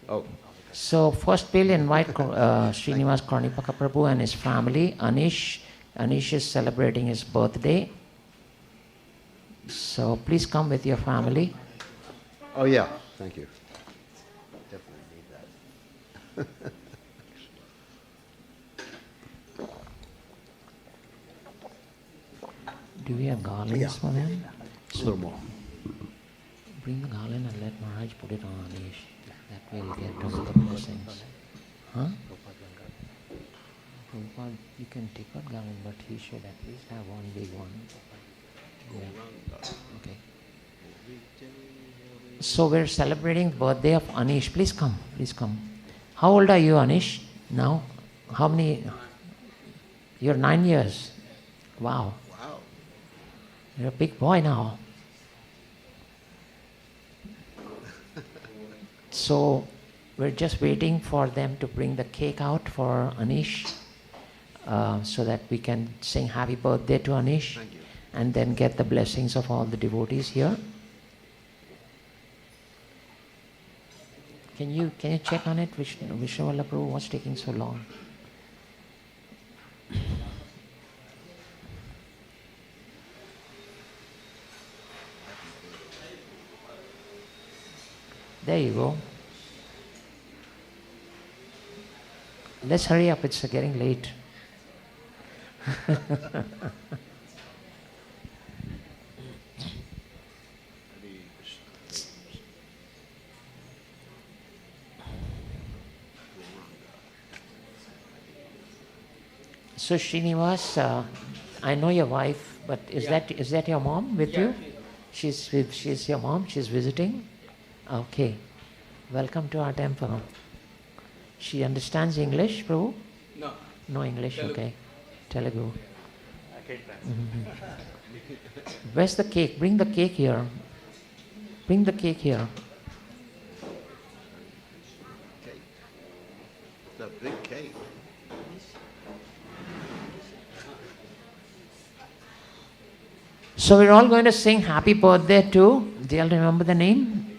Oh. So first we'll invite Srinivas Karnipaka Prabhu and his family. Anish is celebrating his birthday. So please come with your family. Oh yeah, thank you. Definitely need that. Do we have garlands for them? A little more. Bring the garland and let Maharaj put it on Anish. That way we'll get all the blessings. Huh? Prabhupada, you can take out garland, but he should at least have one big one. Yeah. Okay. So we're celebrating the birthday of Anish. Please come. Please come. How old are you, Anish? Now? How many? You're 9 years. Wow. Wow. You're a big boy now. So we're just waiting for them to bring the cake out for Anish so that we can sing happy birthday to Anish and then get the blessings of all the devotees here. Can you check on it, Vishnuvala Prabhu? What's taking so long? There you go. Let's hurry up, it's getting late. So Srinivas, I know your wife, but is that your mom with you? She's your mom, she's visiting? Okay. Welcome to our temple. She understands English, Prabhu? No. No English, Telugu. okay. Telugu. I can't translate. Where's the cake? Bring the cake here. Bring the cake here. It's a big cake. So we're all going to sing happy birthday to, do you all remember the name?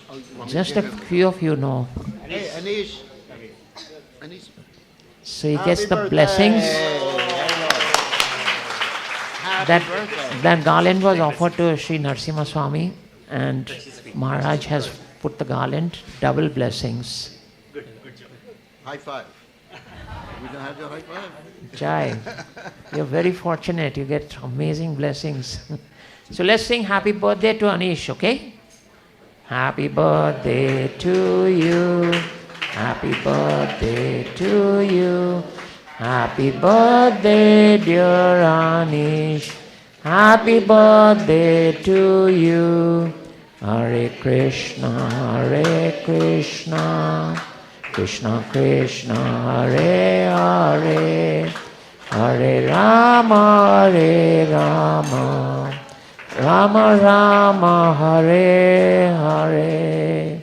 Oh, you want me to Just a give him- few of you know. Hey, Anish. Anish. So he Happy gets the birthday. blessings. Happy birthday. That garland was offered to Sri Narasimha Swami, and Maharaj has put the garland, double blessings. High five. We don't have your high five. Jai, you're very fortunate, you get amazing blessings. So let's sing happy birthday to Anish, okay? Happy birthday to you, happy birthday to you, happy birthday dear Anish, happy birthday to you. Hare Krishna, Krishna Krishna, Hare Hare, Hare Rama, Rama Rama, Hare Hare.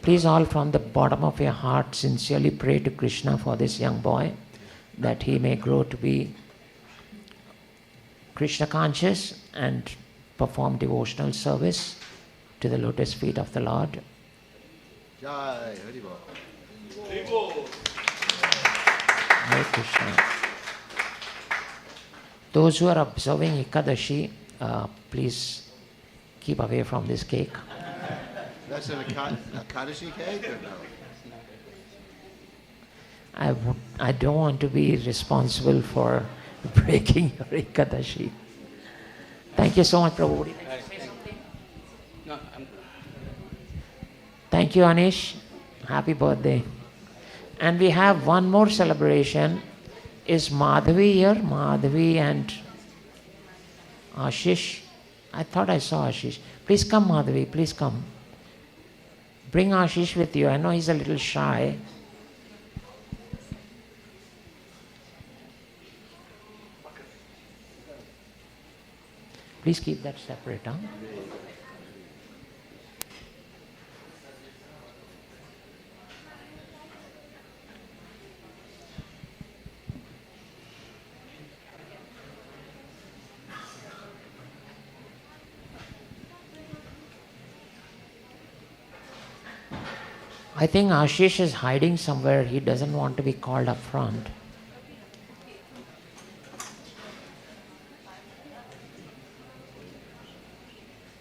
Please all from the bottom of your heart sincerely pray to Krishna for this young boy, that he may grow to be Krishna conscious and perform devotional service to the lotus feet of the Lord. Jai, Haribol. Hare Krishna. Those who are observing Ekadashi, please keep away from this cake. That's an Akadashi cake or no? I don't want to be responsible for breaking your Ekadashi. Thank you so much, Prabhu. Thank you, Anish. Happy birthday. And we have one more celebration. Is Madhavi here? Madhavi and Ashish. I thought I saw Ashish. Please come, Madhavi, please come. Bring Ashish with you. I know he's a little shy. Please keep that separate, huh? I think Ashish is hiding somewhere. He doesn't want to be called up front.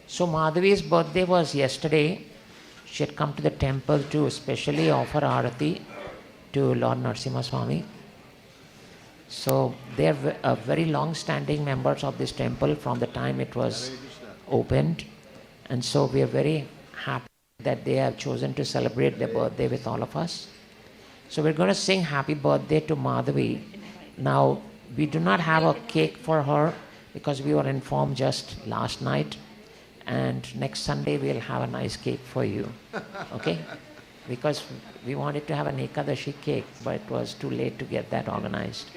So Madhavi's birthday was yesterday. She had come to the temple to specially offer Arati to Lord Narasimha Swami. So they are very long-standing members of this temple from the time it was opened. And so we are very happy that they have chosen to celebrate their birthday with all of us. So we're going to sing happy birthday to Madhavi. Now, we do not have a cake for her because we were informed just last night. And next Sunday we'll have a nice cake for you. Okay? Because we wanted to have an Ekadashi cake, but it was too late to get that organized.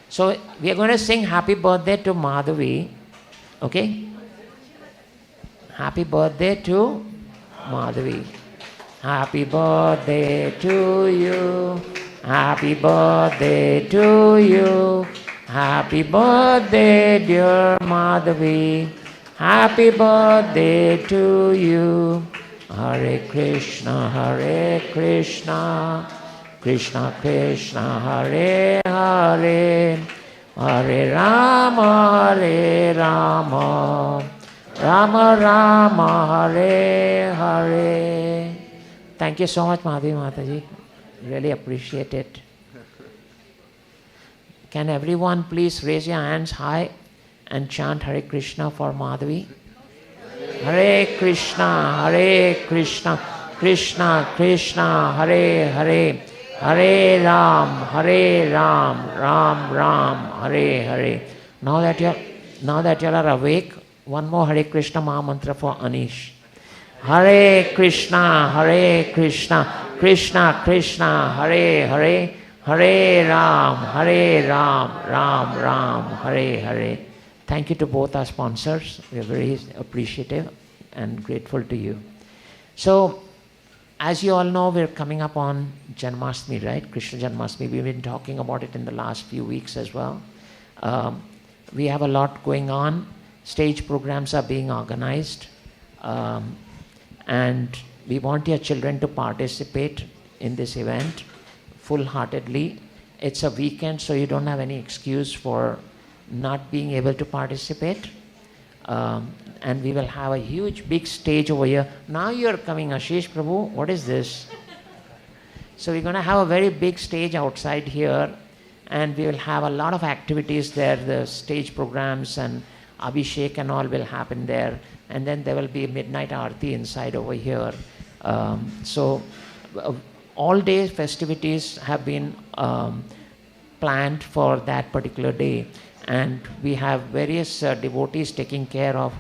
So we are going to sing happy birthday to Madhavi. Okay? Happy birthday to Madhavi. Happy birthday to you. Happy birthday to you. Happy birthday, dear Madhavi. Happy birthday to you. Hare Krishna, Krishna Krishna, Hare Hare, Hare Rama, Rama Rama, Hare Hare. Thank you so much, Madhavi Mataji. Really appreciate it. Can everyone please raise your hands high and chant Hare Krishna for Madhavi? Hare Krishna, Krishna Krishna, Hare Hare, Hare Ram, Ram Ram, Hare Hare. Now that you are awake, one more Hare Krishna Maha Mantra for Anish. Hare Krishna, Krishna Krishna, Hare Hare, Hare Ram, Ram Ram, Hare Hare. Thank you to both our sponsors. We are very appreciative and grateful to you. So, as you all know, we're coming up on Janmashtami, right? Krishna Janmashtami. We've been talking about it in the last few weeks as well. We have a lot going on. Stage programs are being organized. And we want your children to participate in this event full-heartedly. It's a weekend, so you don't have any excuse for not being able to participate. And we will have a huge big stage over here. Now you're coming, Ashish Prabhu. What is this? So we're going to have a very big stage outside here, and we will have a lot of activities there. The stage programs and Abhishek and all will happen there. And then there will be midnight aarti inside over here. All day festivities have been planned for that particular day. And we have various devotees taking care of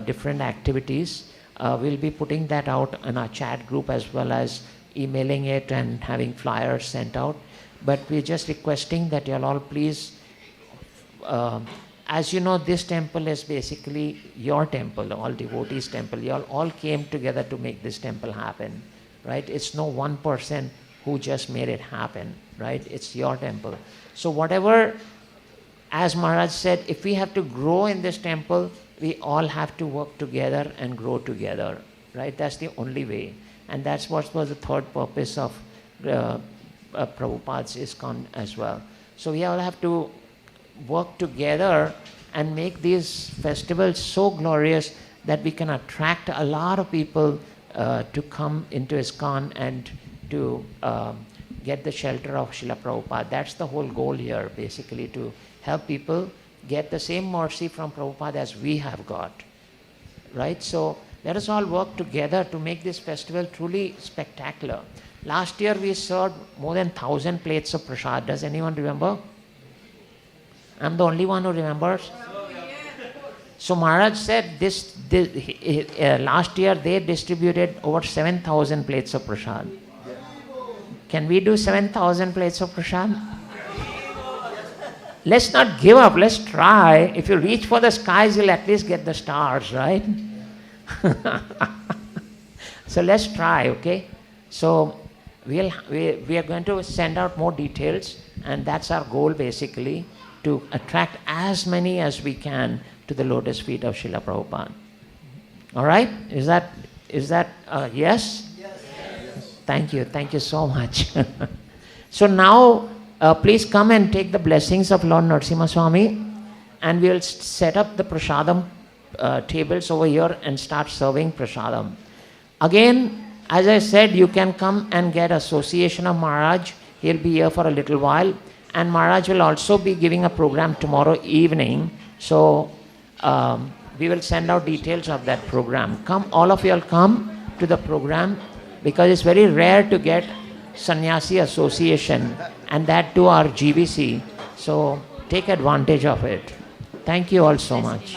different activities. We'll be putting that out in our chat group as well as emailing it and having flyers sent out. But we're just requesting that you'll all please, as you know, this temple is basically your temple, all devotees' temple. You all came together to make this temple happen, right? It's no one person who just made it happen, right? It's your temple. So whatever, as Maharaj said, if we have to grow in this temple, we all have to work together and grow together, right? That's the only way. And that's what was the third purpose of Prabhupada's Iskcon as well. So we all have to work together and make these festivals so glorious that we can attract a lot of people to come into Iskcon and to get the shelter of Srila Prabhupada. That's the whole goal here, basically, to help people get the same mercy from Prabhupada as we have got, right? So let us all work together to make this festival truly spectacular. Last year we served more than 1,000 plates of prasad. Does anyone remember? I'm the only one who remembers. So Maharaj said last year they distributed over 7,000 plates of prasad. Can we do 7,000 plates of prasad? Let's not give up, let's try. If you reach for the skies, you'll at least get the stars, right? So let's try, okay? So we are going to send out more details, and that's our goal basically, to attract as many as we can to the lotus feet of Srila Prabhupada. All right? Is that yes? Yes. Thank you so much. So now, please come and take the blessings of Lord Narasimha Swami, and we will set up the prasadam tables over here and start serving prasadam. Again, as I said, you can come and get association of Maharaj. He'll be here for a little while, and Maharaj will also be giving a program tomorrow evening. So we will send out details of that program. Come, all of you will come to the program, because it's very rare to get Sannyasi association, and that to our GBC. So take advantage of it. Thank you all so much.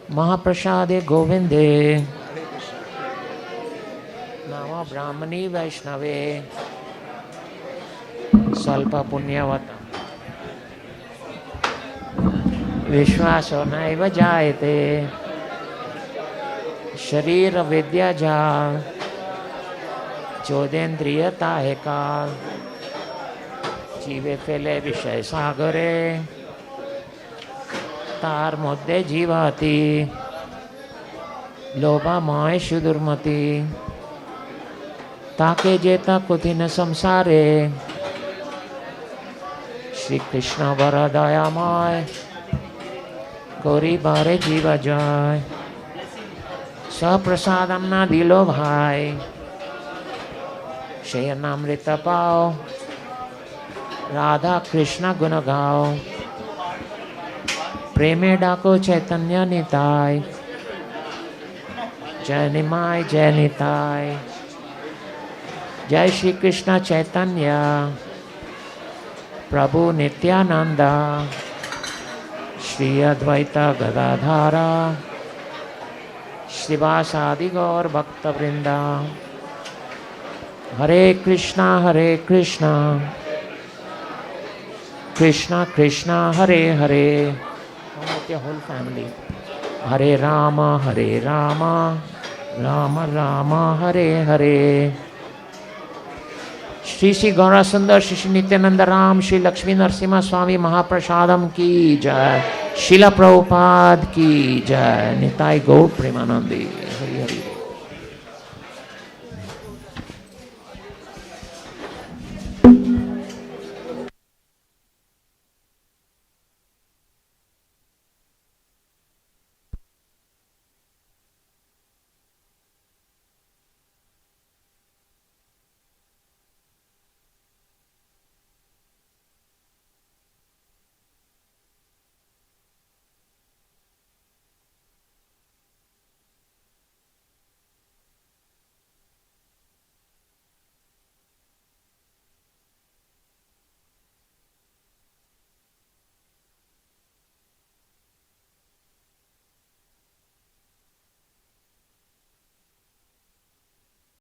Mahaprasade Govinde Nama Brahmani Vaishnave Salpa Punyavata Vishwaso Naiva Jayate Sharira Vidya Jal Jodendriyata Hekal Jive Fele Vishay Sagare तार मुद्दे जीवाती लोभा my शुदुर्मती ताके जेता कुतिन संसारे श्री कृष्ण वर दयामय गौरी बारे जीवा जाय सप्रसादम ना दिलो भाई शयनामृत पाओ राधा कृष्ण गुण गाओ प्रेमे डाको चैतन्य निताय जय निमाय जय निताय जय श्री कृष्ण चैतन्य प्रभु नित्यानंद श्री अद्वैत गदाधारा श्रीवासादि गौर भक्त वृंदा Hare Krishna, Krishna Krishna, Hare Hare. Come with your whole family. Hare Rama, Rama Rama, Hare Hare. Shri Shri Gaura Sundar, Shri Shri Nityananda Ram, Shri Lakshmi Narasimha Swami Mahaprasadam ki jai. Srila Prabhupada ki jai. Nitai Gaur Premanandi. Hari Hari.